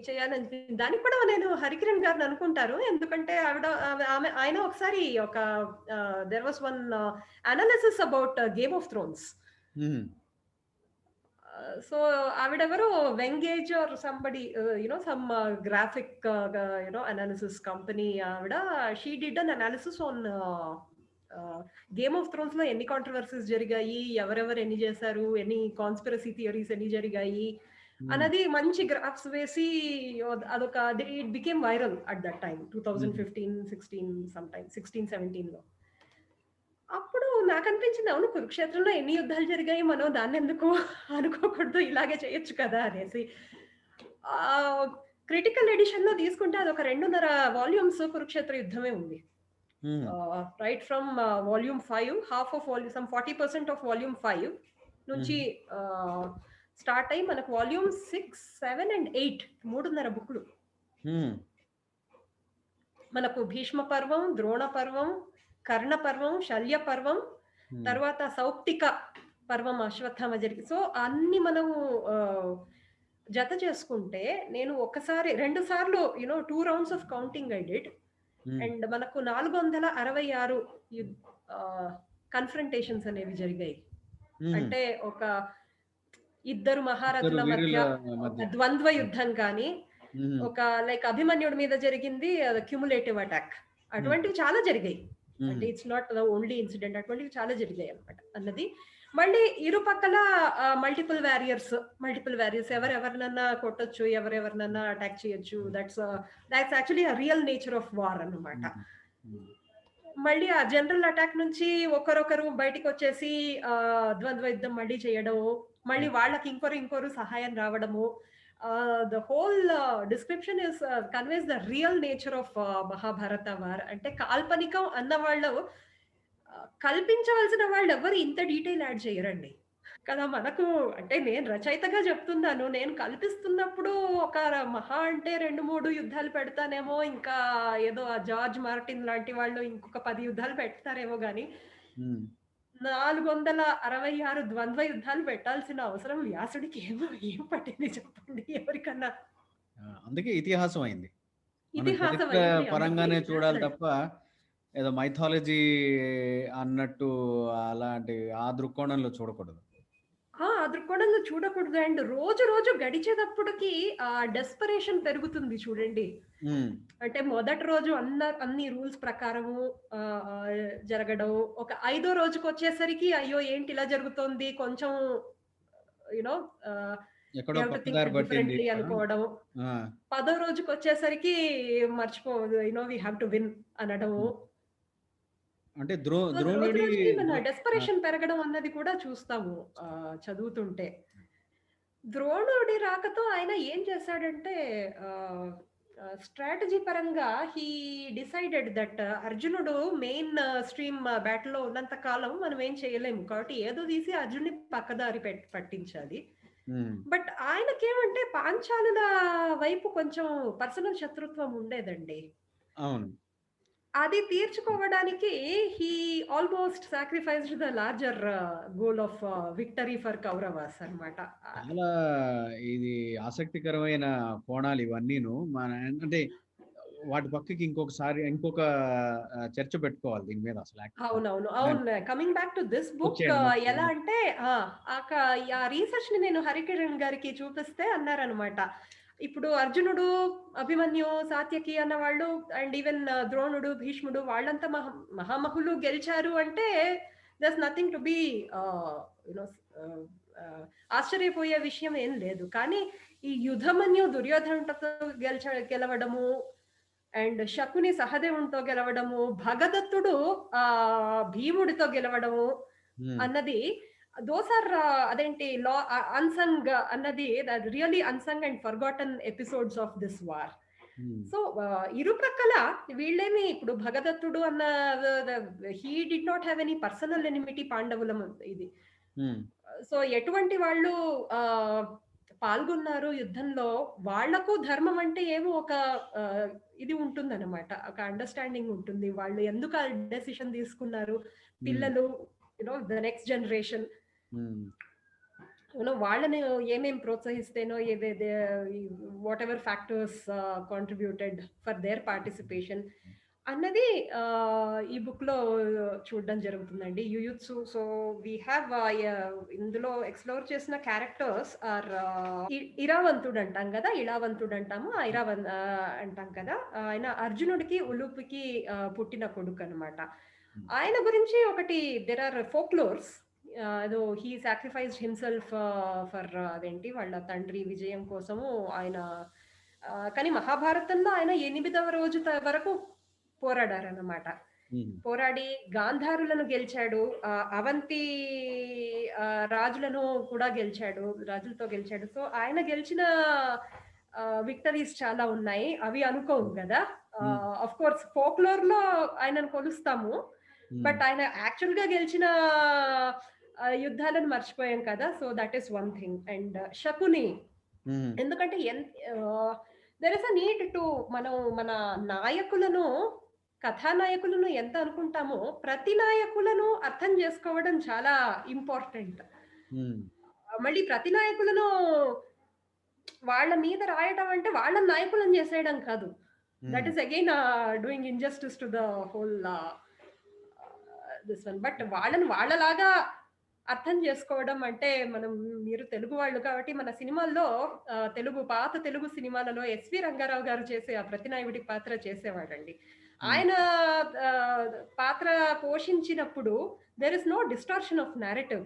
చేయాలనిపించింది. దానికి కూడా నేను హరికిరణ్ గారిని అనుకుంటారు. ఎందుకంటే ఆయన ఒకసారి ఒక there was one analysis about Game of Thrones. So ఆవిడెవరో వెంగేజ్ or somebody some graphic analysis company ఆవిడ. She did an analysis on Game of Thrones లో ఎన్ని కాంట్రవర్సీస్ జరిగాయి, ఎవరెవరు ఎన్ని చేశారు, ఎన్ని కాన్స్పిరసీ థియరీస్ ఎన్ని జరిగాయి అన్నది మంచి గ్రాఫ్స్ వేసి అదొక it became viral at that time 2015-16 some time 16-17 లో. అప్పుడు నాకు అనిపించింది, అవును కురుక్షేత్రంలో ఎన్ని యుద్ధాలు జరిగాయి, మనం దాన్ని ఎందుకు అనుకోకూడదు, ఇలాగే చేయొచ్చు కదా అనేసి. క్రిటికల్ ఎడిషన్ లో తీసుకుంటే అది ఒక 2.5 వాల్యూమ్స్ కురుక్షేత్ర యుద్ధమే ఉంది. Right from volume 5, half of volume, some 40% of volume 5 నుంచి స్టార్ట్ అయ్యి మనకు వాల్యూమ్ 6, 7 and 8 3.5 బుక్లు. మనకు భీష్మ పర్వం, ద్రోణ పర్వం, కర్ణ పర్వం, శల్య పర్వం, తర్వాత సౌప్తిక పర్వం, అశ్వత్థామ జరిగి. సో అన్ని మనము జత చేసుకుంటే నేను ఒకసారి 2 సార్లు 2 rounds of counting I did. And మనకు 466 కన్ఫ్రంటేషన్స్ అనేవి జరిగాయి. అంటే ఒక ఇద్దరు మహారథుల మధ్య ద్వంద్వ యుద్ధం కానీ, ఒక లైక్ అభిమన్యుడి మీద జరిగింది క్యుములేటివ్ అటాక్, అటువంటివి చాలా జరిగాయి. అంటే it's not the only incident, అటువంటివి చాలా జరిగాయి అనమాట అన్నది. మళ్ళీ ఇరు పక్కల మల్టిపుల్ వ్యారియర్స్ ఎవరెవరినన్నా కొట్టొచ్చు, ఎవరెవరినన్నా అటాక్ చేయొచ్చు. That's actually real nature of war అన్నమాట. మళ్ళీ ఆ జనరల్ అటాక్ నుంచి ఒకరొకరు బయటికి వచ్చేసి ద్వంద్వ యుద్ధం మళ్ళీ చేయడం, మళ్ళీ వాళ్ళకి ఇంకోరు సహాయం రావడము. The whole description is conveys the real nature of Mahabharata war. అంటే కాల్పనికం అన్న వాళ్ళు కల్పించవలసిన వాళ్ళు ఎవరు ఇంత డీటెయిల్ యాడ్ చేయరండి కదా. మనకు అంటే నేను రచయితగా చెప్తున్నాను, నేను కల్పిస్తున్నప్పుడు ఒక మహా అంటే 2-3 యుద్ధాలు పెడతానేమో, ఇంకా ఏదో జార్జ్ మార్టిన్ లాంటి వాళ్ళు ఇంకొక 10 యుద్ధాలు పెడతారేమో గాని 466 ద్వంద్వ యుద్ధాలు పెట్టాల్సిన అవసరం వ్యాసుడికి ఏం పట్టింది చెప్పండి ఎవరికన్నా. అందుకే ఇతిహాసం అయింది. ఇతిహాసం పరంగానే చూడాలి తప్ప ఏదో మైథాలజీ అన్నట్టు అలాంటి ఆ దృక్కోణంలో చూడకూడదు. ఆ దృక్కోణంలో చూడకూడదు. అండ్ రోజు గడిచేటప్పటికి ఆ డెస్పరేషన్ పెరుగుతుంది చూడండి. అంటే మొదటి రోజు అన్ని రూల్స్ ప్రకారము జరగడం, ఒక 5వ రోజుకి వచ్చేసరికి అయ్యో ఏంటి ఇలా జరుగుతోంది, కొంచెం డిఫరెంట్లీ అనుకోవడం. 10వ రోజుకి వచ్చేసరికి మర్చిపోదు, వి హ్యావ్ టు విన్ అనడము. అంటే డెస్పరేషన్ పెరగడం అన్నది కూడా చూస్తాము చదువుతుంటే. ద్రోణుడి రాకతో ఆయన ఏం చేశాడంటే స్ట్రాటజీ పరంగా హీ డిసైడెడ్ దట్ అర్జునుడు మెయిన్ స్ట్రీమ్ బ్యాటిల్ లో ఉన్నంత కాలం మనం ఏం చేయలేము, కాబట్టి ఏదో తీసి అర్జున్ని పక్కదారి పట్టించాలి. బట్ ఆయనకేమంటే పాంచాలుల వైపు కొంచెం పర్సనల్ శత్రుత్వం ఉండేదండి. అవును, అది తీర్చుకోవడానికి he almost sacrificed the larger goal of victory for Kauravas అన్నమాట. చాలా ఇది ఆసక్తికరమైన కోణాలు ఇవన్నీను. అంటే వాటి పక్కకి ఇంకొక చర్చ పెట్టుకోవాలి దీని మీద అసలు. అవును. Coming back to this book, ఎలా అంటే ఆ రీసెర్చ్ ని నేను హరికిరణ్ గారికి చూపిస్తే అన్నారనమాట, ఇప్పుడు అర్జునుడు, అభిమన్యు, సాత్యకి అన్న వాళ్ళు, అండ్ ఈవెన్ ద్రోణుడు, భీష్ముడు వాళ్ళంతా మహామహులు గెలిచారు అంటే దర్స్ నథింగ్ టు బి ఆశ్చర్యపోయే విషయం ఏం లేదు. కానీ ఈ యుధమన్యు దుర్యోధనుడితో గెలవడము, అండ్ శకుని సహదేవునితో గెలవడము, భగదత్తుడు భీముడితో గెలవడము, అన్నది దోస్ ఆర్ అదేంటి లా అన్సంగ్ అన్నది really unsung and forgotten episodes of this war. So ఇరు ప్రక్కల వీళ్ళేమి ఇప్పుడు భగదత్తుడు అన్న he did not have any personal enmity పాండవులం ఇది. సో ఎటువంటి వాళ్ళు పాల్గొన్నారు యుద్ధంలో, వాళ్లకు ధర్మం అంటే ఏమో ఒక ఇది ఉంటుందన్నమాట, ఒక అండర్స్టాండింగ్ ఉంటుంది. వాళ్ళు ఎందుకు ఆ డెసిషన్ తీసుకున్నారు, పిల్లలు యునో ద నెక్స్ట్ జనరేషన్ వాళ్ళని ఏమేం ప్రోత్సహిస్తేనో whatever factors contributed for their participation అన్నది ఈ బుక్ లో చూడడం జరుగుతుందండి. యుయుత్సు. సో వీ హ్యావ్ ఇందులో ఎక్స్ప్లోర్ చేసిన క్యారెక్టర్స్ ఆర్ ఇరావంతుడు అంటాం కదా, ఇళావంతుడు అంటాము, అంటాం కదా. ఆయన అర్జునుడికి ఉలుపుకి పుట్టిన కొడుకు అనమాట. ఆయన గురించి ఒకటి there are folklores. He sacrificed himself for అదేంటి వాళ్ళ తండ్రి విజయం కోసము ఆయన. కానీ మహాభారతంలో ఆయన 8వ రోజు వరకు పోరాడారన్నమాట. పోరాడి గాంధారులను గెలిచాడు, అవంతి రాజులను కూడా గెలిచాడు, రాజులతో గెలిచాడు. సో ఆయన గెలిచిన విక్టరీస్ చాలా ఉన్నాయి, అవి అనుకోము కదా. ఆఫ్ కోర్స్ ఫోక్లోర్ లో ఆయనను కొలుస్తాము, బట్ ఆయన యాక్చువల్ గా గెలిచిన యుద్ధాలను మర్చిపోయాం కదా. So that is one thing. And Shakuni, ఎందుకంటే there is a need to మనం మన నాయకులను, కథానాయకులను ఎంత అనుకుంటామో ప్రతి నాయకులను అర్థం చేసుకోవడం చాలా ఇంపార్టెంట్. మళ్ళీ ప్రతి నాయకులను వాళ్ళ మీద రాయడం అంటే వాళ్ళ నాయకులను చేసేయడం కాదు. That is again doing injustice to the whole this one. But వాళ్ళని వాళ్ళలాగా అర్థం చేసుకోవడం అంటే, మీరు తెలుగు వాళ్ళు కాబట్టి మన సినిమాల్లో పాత తెలుగు సినిమాలలో ఎస్వి రంగారావు గారు చేసే ఆ ప్రతినాయకుడి పాత్ర చేసేవాడండి. ఆయన పాత్ర పోషించినప్పుడు there is no distortion of narrative.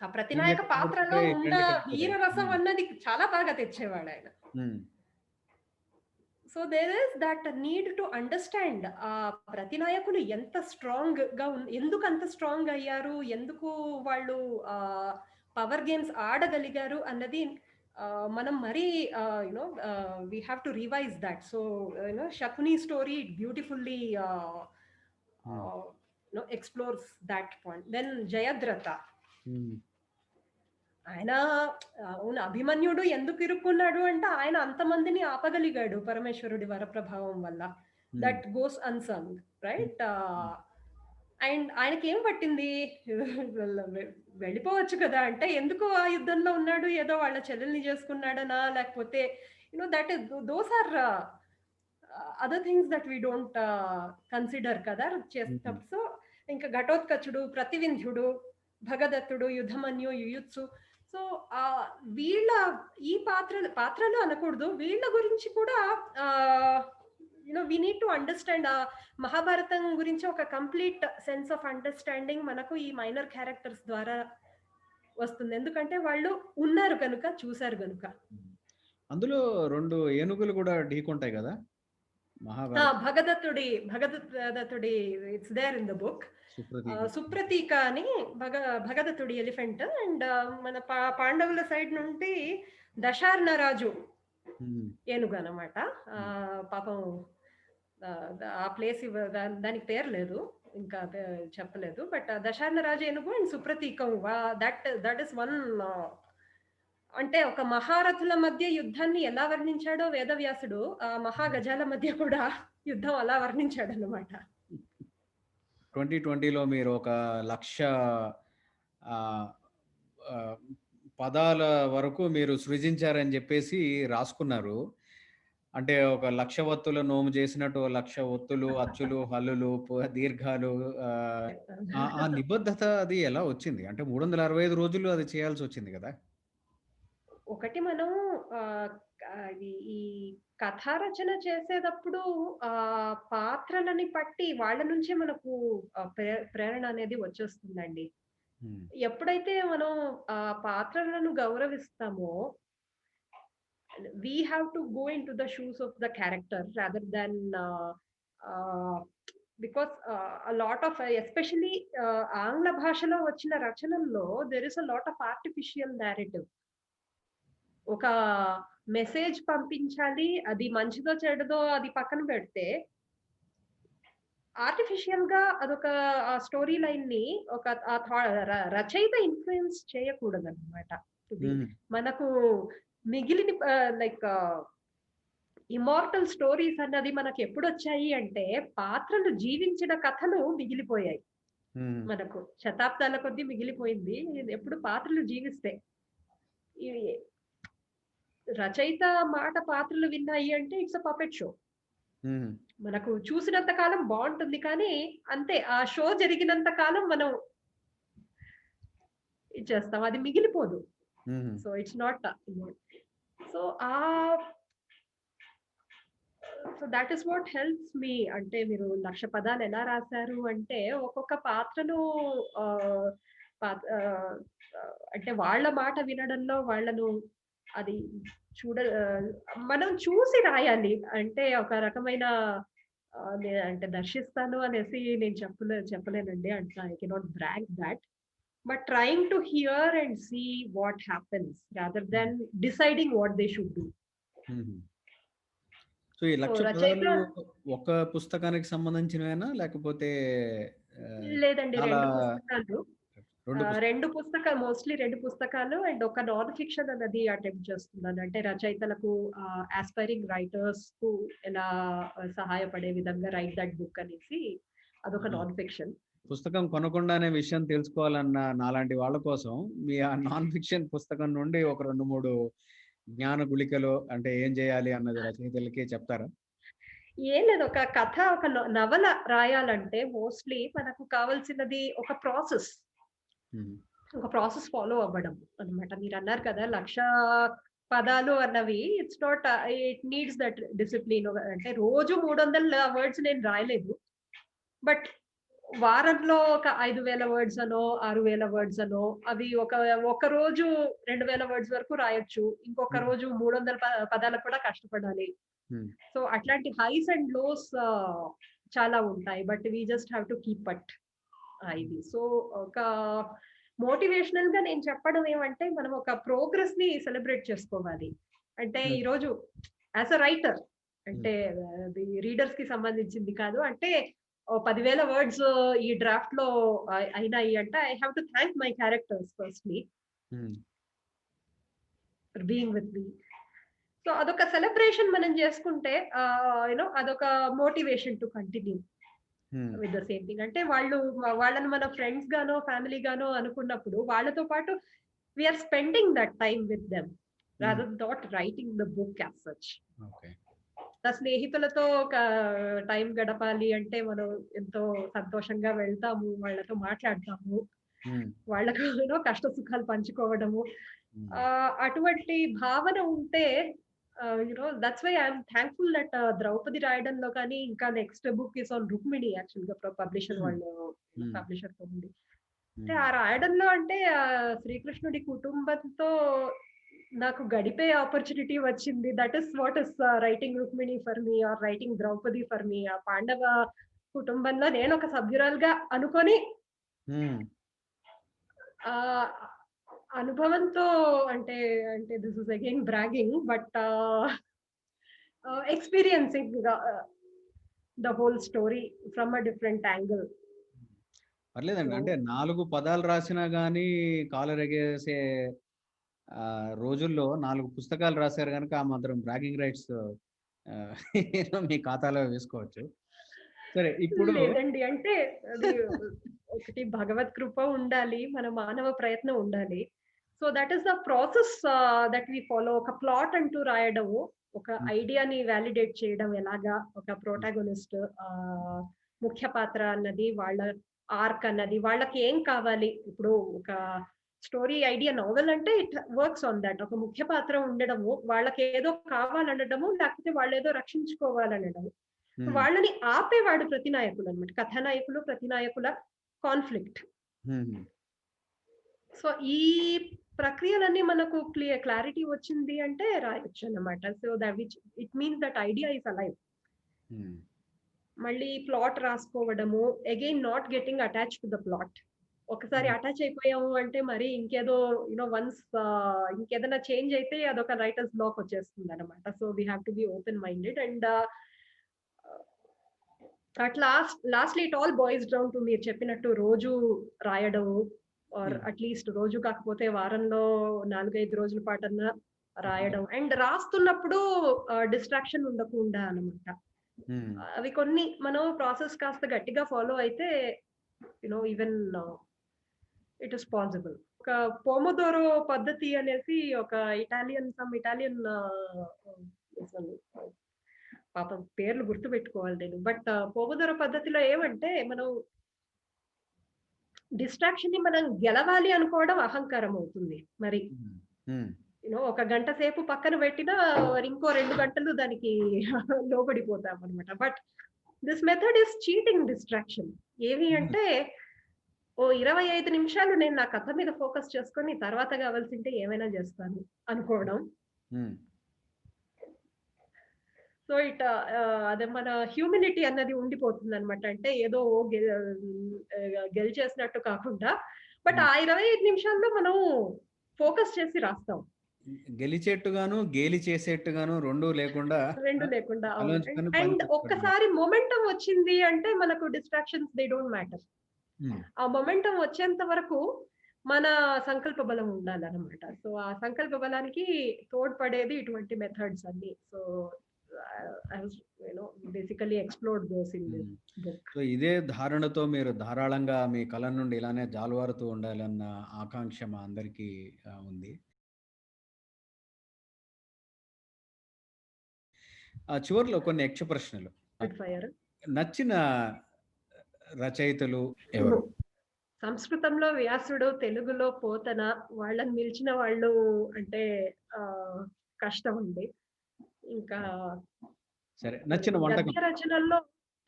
ఆ ప్రతినాయక పాత్రలో ఉన్న వీరరసం అన్నది చాలా బాగా తెచ్చేవాడు ఆయన. So there is that need to understand ఆ ప్రతినాయకులు ఎంత స్ట్రాంగ్ గా ఎందుకు అంత స్ట్రాంగ్ అయ్యారు, ఎందుకు వాళ్ళు పవర్ గేమ్స్ ఆడగలిగారు అన్నది మనం మరీ you know we have to revise that. So you know Shakuni story beautifully explores that point. Then Jayadratha, ఆయన అవును అభిమన్యుడు ఎందుకు ఇరుక్కున్నాడు అంటే ఆయన అంతమందిని ఆపగలిగాడు పరమేశ్వరుడి వరప్రభావం వల్ల. That goes unsung, right? And ఆయనకి ఏం పట్టింది, వెళ్ళిపోవచ్చు కదా అంటే ఎందుకు ఆ యుద్ధంలో ఉన్నాడు, ఏదో వాళ్ళ చెల్లెల్ని చేసుకున్నాడనా, లేకపోతే you know that is those are other things that we don't consider కదా చేస్తున్నప్పుడు. సో ఇంకా ఘటోత్కచుడు, ప్రతివింధ్యుడు, భగదత్తుడు, యుద్ధమన్యు, యుయుత్సు. సో వీళ్ళ ఈ పాత్రలు అనకూడదు, వీళ్ళ గురించి కూడా you know we need to understand. Mahabharatam గురించి ఒక కంప్లీట్ సెన్స్ ఆఫ్ అండర్స్టాండింగ్ మనకు ఈ మైనర్ క్యారెక్టర్స్ ద్వారా వస్తుంది, ఎందుకంటే వాళ్ళు ఉన్నారు కనుక, చూశారు కనుక. అందులో 2 ఏనుగులు కూడా ఢీకొంటాయి కదా భగదత్తుడి it's there in the book. Supratika అని భగదత్తుడి ఎలిఫెంట్. అండ్ మన పాండవుల సైడ్ నుండి దశార్ణరాజు ఏనుగు అనమాట. పాపం ఆ ప్లేస్ దానికి పేరు లేదు, ఇంకా చెప్పలేదు. బట్ దశార్ణరాజు ఏనుగు అండ్ సుప్రతీకం, దట్ ఇస్ వన్. అంటే ఒక మహారథుల మధ్య యుద్ధాన్ని ఎలా వర్ణించాడో వేదవ్యాసుడు, ఆ మహాగజాల మధ్య కూడా యుద్ధం అలా వర్ణించాడు అనమాట. 2020లో మీరు ఒక 1,00,000 పదాల వరకు మీరు సృజించారని చెప్పేసి రాసుకున్నారు. అంటే ఒక 1,00,000 ఒత్తుల నోము చేసినట్టు 1,00,000 ఒత్తులు, అచ్చులు, హల్లులు, దీర్ఘాలు. ఆ నిబద్ధత అది ఎలా వచ్చింది? అంటే 365 రోజులు అది చేయాల్సి వచ్చింది కదా. ఒకటి మనం ఈ కథా రచన చేసేటప్పుడు పాత్రలని పట్టి వాళ్ళ నుంచే మనకు ప్రేరణ అనేది వచ్చేస్తుందండి. ఎప్పుడైతే మనం ఆ పాత్రలను గౌరవిస్తామో, we have to go into the shoes of the character rather than because lot of especially ఆంగ్ల భాషలో వచ్చిన రచనల్లో there is a lot of artificial narrative. ఒక మెసేజ్ పంపించాలి, అది మంచిదో చెడుదో అది పక్కన పెడితే ఆర్టిఫిషియల్ గా అదొక స్టోరీ లైన్ ని ఒక రచయిత ఇన్ఫ్లుయెన్స్ చేయకూడదు అనమాట. మనకు మిగిలిన లైక్ ఇమార్టల్ స్టోరీస్ అన్నది మనకు ఎప్పుడు వచ్చాయి అంటే పాత్రలు జీవించిన కథలు మిగిలిపోయాయి. మనకు శతాబ్దాల కొద్దీ మిగిలిపోయింది ఎప్పుడు పాత్రలు జీవిస్తే. రచయిత మాట పాత్రలు విన్నాయి అంటే ఇట్స్ అ పపెట్ షో. మనకు చూసినంత కాలం బాగుంటుంది, కానీ అంతే, ఆ షో జరిగినంత కాలం మనం ఇచ్చేస్తాం, అది మిగిలిపోదు. So it's not. So so that is what helps me. అంటే మీరు 1,00,000 పదాలు ఎలా రాశారు అంటే ఒక్కొక్క పాత్రను అంటే వాళ్ళ మాట వినడంలో వాళ్ళను అది మనం చూసి రాయాలి. అంటే ఒక రకమైన అంటే దర్శిస్తాను అనేసి నేను చెప్పలేనండి. అంటే I cannot brag that, but trying to hear and see what happens rather than deciding what they should do. So ఈ 1,00,000 పదాలు ఒక పుస్తకానికి సంబంధించినవేనా లేకపోతే? లేదండి, రెండు పుస్తకాలు, మోస్ట్లీ 2 పుస్తకాలు అండ్ ఒక నాన్ ఫిక్షన్ అన్నది అటెంప్ట్ చేస్తున్నాను. అంటే రచయితలకు, ఆస్పైరింగ్ రైటర్స్ కు ఎలా సహాయపడే విధంగా రైట్ దట్ బుక్ అనేసి అదొక నాన్ ఫిక్షన్. పుస్తకం కొనకుండా విషయం తెలుసుకోవాలన్న నాలాంటి వాళ్ళ కోసం మీ ఆ నాన్ ఫిక్షన్ పుస్తకం నుండి ఒక 2-3 జ్ఞాన గుళికలు అంటే ఏం చేయాలి అన్నది రచయితలకి చెప్తారా? ఏం లేదు, ఒక కథ, ఒక నవల రాయాలంటే మోస్ట్లీ మనకు కావాల్సినది ఒక ప్రాసెస్ ఫాలో అవ్వడం అనమాట. మీరు అన్నారు కదా 1,00,000 పదాలు అన్నవి, it's not, it needs that discipline. అంటే రోజు 300 వర్డ్స్ నేను రాయలేదు, బట్ వారంలో ఒక 5,000 వర్డ్స్ అనో 6,000 వర్డ్స్ అనో అవి ఒక రోజు 2,000 వర్డ్స్ వరకు రాయొచ్చు, ఇంకొక రోజు 300 పదాలకు కూడా కష్టపడాలి. సో అట్లాంటి హైస్ అండ్ లోస్ చాలా ఉంటాయి, but we just have to keep at ఇది. సో ఒక మోటివేషనల్ గా నేను చెప్పడం ఏమంటే మనం ఒక ప్రోగ్రెస్ ని సెలబ్రేట్ చేసుకోవాలి. అంటే ఈరోజు యాజ్ అ రైటర్, అంటే అది రీడర్స్ కి సంబంధించింది కాదు, అంటే 10,000 వర్డ్స్ ఈ డ్రాఫ్ట్ లో అయినాయి అంటే I have to thank my characters firstly for being with me. So అదొక సెలబ్రేషన్ మనం చేసుకుంటే యూనో అదొక motivation to continue with the same thing. అంటే వాళ్ళని మన ఫ్రెండ్స్ గానో ఫ్యామిలీ గానో అనుకున్నప్పుడు వాళ్ళతో పాటు we are spending that time with them rather not writing the book as such. స్నేహితులతో ఒక టైం గడపాలి అంటే మనం ఎంతో సంతోషంగా వెళ్తాము, వాళ్ళతో మాట్లాడతాము, వాళ్ళకు కష్ట సుఖాలు పంచుకోవడము, అటువంటి భావన ఉంటే you know that's why I'm thankful that Draupadi రాయడంలో కానీ ఇంకా next book is on Rukmini actual గా పబ్లిషర్ వాళ్ళు పబ్లిషర్ తో ఉంది. అంటే ఆ రాయడంలో అంటే శ్రీకృష్ణుడి కుటుంబంతో నాకు గడిపే ఆపర్చునిటీ వచ్చింది. That is what is writing Rukmini for me or writing Draupadi for me. ఆ పాండవ కుటుంబంలో నేను ఒక సభ్యురాలుగా అనుకొని అనుభవంతో, అంటే this is again bragging, but experiencing the whole story from a different angle. పర్లేదండి, అంటే 4 పదాలు రాసినా గానీ కాలరెగేసే రోజుల్లో 4 పుస్తకాలు రాశారు కనుక ఆ మాత్రం బ్రాగింగ్ రైట్స్ మీ ఖాతాలో వేసుకోవచ్చు. సరే, ఇప్పుడు లేదండి, అంటే అది ఒకటి భగవత్ కృప ఉండాలి, మన మానవ ప్రయత్నం ఉండాలి. So that is the process that we follow. ఒక ప్లాట్ అంటూ రాయడము, ఒక ఐడియాని వ్యాలిడేట్ చేయడం ఎలాగా, ఒక ప్రోటాగోనిస్ట్, ముఖ్య పాత్ర అన్నది, వాళ్ళ ఆర్క్ అన్నది, వాళ్ళకి ఏం కావాలి. ఇప్పుడు ఒక స్టోరీ ఐడియా నోవెల్ అంటే ఇట్ వర్క్స్ ఆన్ దట్. ఒక ముఖ్య పాత్ర ఉండడము, వాళ్ళకి ఏదో కావాలనడము, లేకపోతే వాళ్ళు ఏదో రక్షించుకోవాలనడము, వాళ్ళని ఆపేవాడు ప్రతినాయకులు అనమాట. కథానాయకులు ప్రతినాయకుల కాన్ఫ్లిక్ట్. సో ఈ ప్రక్రియలన్నీ మనకు క్లారిటీ వచ్చింది అంటే రాయొచ్చు అన్నమాట. So that which it means that idea is alive. మళ్ళీ ప్లాట్ రాసుకోవడము, again not getting attach to the plot. ఒకసారి అటాచ్ అయిపోయాము అంటే మరి ఇంకేదో వన్స్ ఇంకేదైనా చేంజ్ అయితే అదొక రైటర్స్ బ్లాక్ వచ్చేస్తుందన్నమాట. So we have to be open minded and at lastly it all boils down to మీరు చెప్పినట్టు రోజు రాయడము ఆర్ అట్‌లీస్ట్ రోజు కాకపోతే వారంలో 4, 5 రోజుల పాటన్నా రాయడం. అండ్ రాస్తున్నప్పుడు డిస్ట్రాక్షన్ ఉండకుండా అన్నమాట. అవి కొన్ని మనం ప్రాసెస్ కాస్త గట్టిగా ఫాలో అయితే ఈవెన్ ఇట్ ఈస్ పాసిబుల్. ఒక పోమోదోరో పద్ధతి అనేసి ఒక ఇటాలియన్ పాపం పేర్లు గుర్తుపెట్టుకోవాలి నేను. బట్ పోమోదోరో పద్ధతిలో ఏమంటే మనం డిస్ట్రాక్షన్ ని మనం గెలవాలి అనుకోవడం అహంకారం అవుతుంది. మరి ఒక గంట సేపు పక్కన పెట్టినా ఇంకో 2 గంటలు దానికి లోబడిపోతాం అనమాట. But this method is cheating distraction. ఏవి అంటే 25 నిమిషాలు నేను నా కథ మీద ఫోకస్ చేసుకొని తర్వాత కావాల్సింటే ఏమైనా చేస్తాను అనుకోవడం. సో అదే మన హ్యూమిలిటీ అన్నది ఉండిపోతుంది అనమాట. అంటే ఏదో గెలిచేసినట్టు కాకుండా బట్ ఆ 25 నిమిషాల్లో మనం ఫోకస్ చేసి రాస్తాం. గెలిచేట్టుగాను గేలి చేసేట్టుగాను రెండు లేకుండా అండ్ ఒక్కసారి మొమెంటం వచ్చింది అంటే మనకు డిస్ట్రాక్షన్స్ దే డోంట్ మ్యాటర్. ఆ మొమెంటం వచ్చేంత వరకు మన సంకల్ప బలం ఉండాలన్నమాట. సో ఆ సంకల్ప బలానికి తోడ్పడేది ఇటువంటి మెథడ్స్ అన్ని. So basically explored those in this book. So ఇదే ధారణతో మీరు ధారాళంగా మీ కళ నుండి ఇలానే జాలువారుతూ ఉండాలన్న ఆకాంక్ష మా అందరికీ ఉంది. చివరిలో కొన్ని యక్ష ప్రశ్నలు. నచ్చిన రచయితలు ఎవరు? సంస్కృతంలో వ్యాసుడు, తెలుగులో పోతన, వాళ్ళని మిల్చిన వాళ్ళు అంటే కష్టం అండి. ఇంకా సరే, నచ్చిన వంటకం? రచనల్లో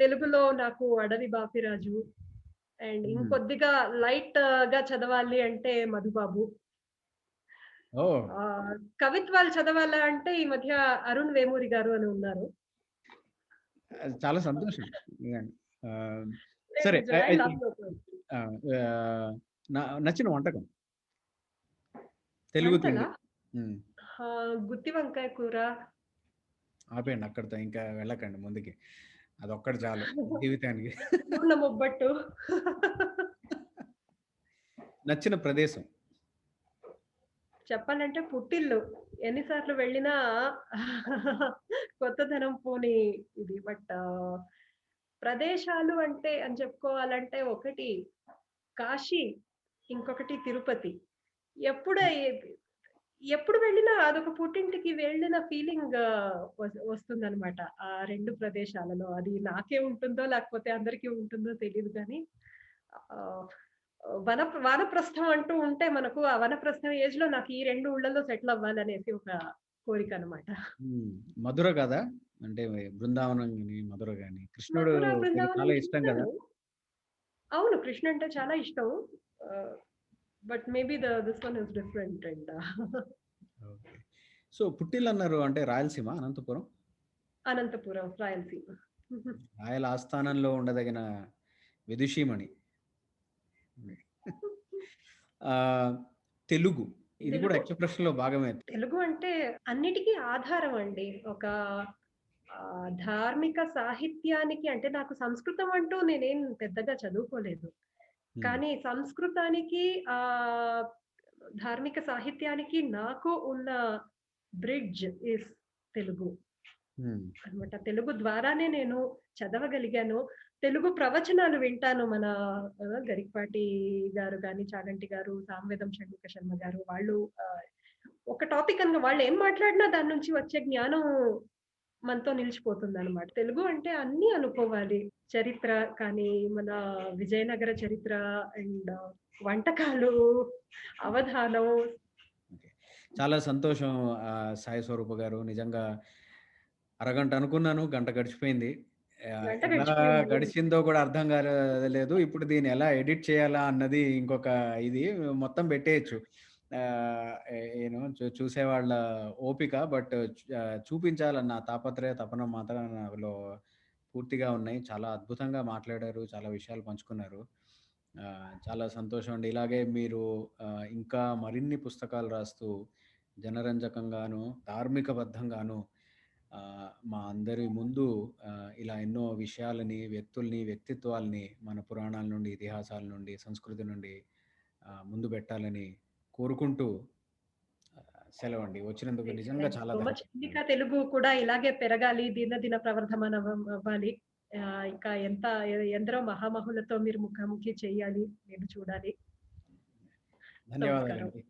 తెలుగులో నాకు అడవి బాపిరాజు అండ్ ఇంకొద్దిగా లైట్ గా చదవాలి అంటే మధుబాబు. కవిత్వాలు చదవాలా అంటే ఈ మధ్య అరుణ్ వేమూరి గారు అని ఉన్నారు. చాలా సంతోషం. సరే, నచ్చిన వంటకం తెలుగు తిండి? గుత్తి వంకాయ కూర. ఆపేయండి అక్కడితో, ఇంకా వెళ్ళకండి ముందుకి. అదొక్కటి చాలు జీవితానికి. మొబ్బట్టు. నచ్చిన ప్రదేశం చెప్పాలంటే పుట్టిల్లు. ఎన్నిసార్లు వెళ్ళినా కొత్తదనం పోని ఇది. బట్ ప్రదేశాలు అంటే అని చెప్పుకోవాలంటే ఒకటి కాశీ, ఇంకొకటి తిరుపతి. ఎప్పుడు వెళ్ళినా అదొక పుట్టింటికి వెళ్ళిన ఫీలింగ్ వస్తుందన్నమాట ఆ 2 ప్రదేశాలలో. అది నాకే ఉంటుందో లేకపోతే అందరికీ ఉంటుందో తెలియదు కానీ వానప్రస్థం అంటూ ఉంటే మనకు ఆ వనప్రస్థం ఏజ్ లో నాకు ఈ 2 ఊళ్ళలో సెటిల్ అవ్వాలనేసి ఒక కోరిక అనమాట. మధుర కదా, అంటే బృందావనం గాని మధుర గాని. కృష్ణుడు చాలా ఇష్టం కదా? అవును, కృష్ణ అంటే చాలా ఇష్టం. But maybe this one is different. And okay. So పుట్టిల్లు అన్నారు అంటే రాయలసీమ, అనంతపురం? అనంతపురం, రాయలసీమ. రాయల ఆస్థానంలో ఉండదగిన విదుషీమణి. తెలుగు, ఇది కూడా యక్ష ప్రశ్నలో భాగమే. తెలుగు అంటే అన్నిటికీ ఆధారం అండి. ఒక ధార్మిక సాహిత్యానికి అంటే నాకు సంస్కృతం అంటూ నేనేం పెద్దగా చదువుకోలేదు, కానీ సంస్కృతానికి ధార్మిక సాహిత్యానికి నాకు ఉన్న బ్రిడ్జ్ ఇస్ తెలుగు అన్నమాట. తెలుగు ద్వారానే నేను చదవగలిగాను. తెలుగు ప్రవచనాలు వింటాను. మన గరికపాటి గారు కానీ, చాగంటి గారు, సామవేదం షణ్ముఖ శర్మ గారు, వాళ్ళు ఒక టాపిక్ అనగా వాళ్ళు ఏం మాట్లాడినా దాని నుంచి వచ్చే జ్ఞానం మనతో నిలిచిపోతుంది అనమాట. తెలుగు అంటే అన్ని అనుకోవాలి. చరిత్ర కానీ, మన విజయనగర చరిత్ర అండ్ వంటకాలు, అవధానం. చాలా సంతోషం సాయి స్వరూప గారు. నిజంగా అరగంట అనుకున్నాను, గంట గడిచిపోయింది. ఎలా గడిచిందో కూడా అర్థం కాలేదు. ఇప్పుడు దీన్ని ఎలా ఎడిట్ చేయాలా అన్నది ఇంకొక ఇది మొత్తం పెట్టేయచ్చు. చూసేవాళ్ళ ఓపిక, బట్ చూపించాలన్న తాపత్రయ తపన మాత్రం నాలో పూర్తిగా ఉన్నాయి. చాలా అద్భుతంగా మాట్లాడారు. చాలా విషయాలు పంచుకున్నారు. చాలా సంతోషం అండి. ఇలాగే మీరు ఇంకా మరిన్ని పుస్తకాలు రాస్తూ జనరంజకంగాను, ధార్మికబద్ధంగాను మా అందరి ముందు ఇలా ఎన్నో విషయాలని, వ్యక్తుల్ని, వ్యక్తిత్వాల్ని మన పురాణాల నుండి, ఇతిహాసాల నుండి, సంస్కృతి నుండి ముందు పెట్టాలని కోరుకుంటూ సెలవండి. వచ్చినందుకు నిజంగా థాంక్ యూ చాలా సో మచ్. ధన్యవాదాలు. ఇంకా తెలుగు కూడా ఇలాగే పెరగాలి, దినదిన ప్రవర్ధమానం అవ్వాలి. ఇంకా ఎందరో మహామహులతో మీరు ముఖాముఖి చేయాలి, నేను చూడాలి. నమస్కారం. ధన్యవాదాలండి.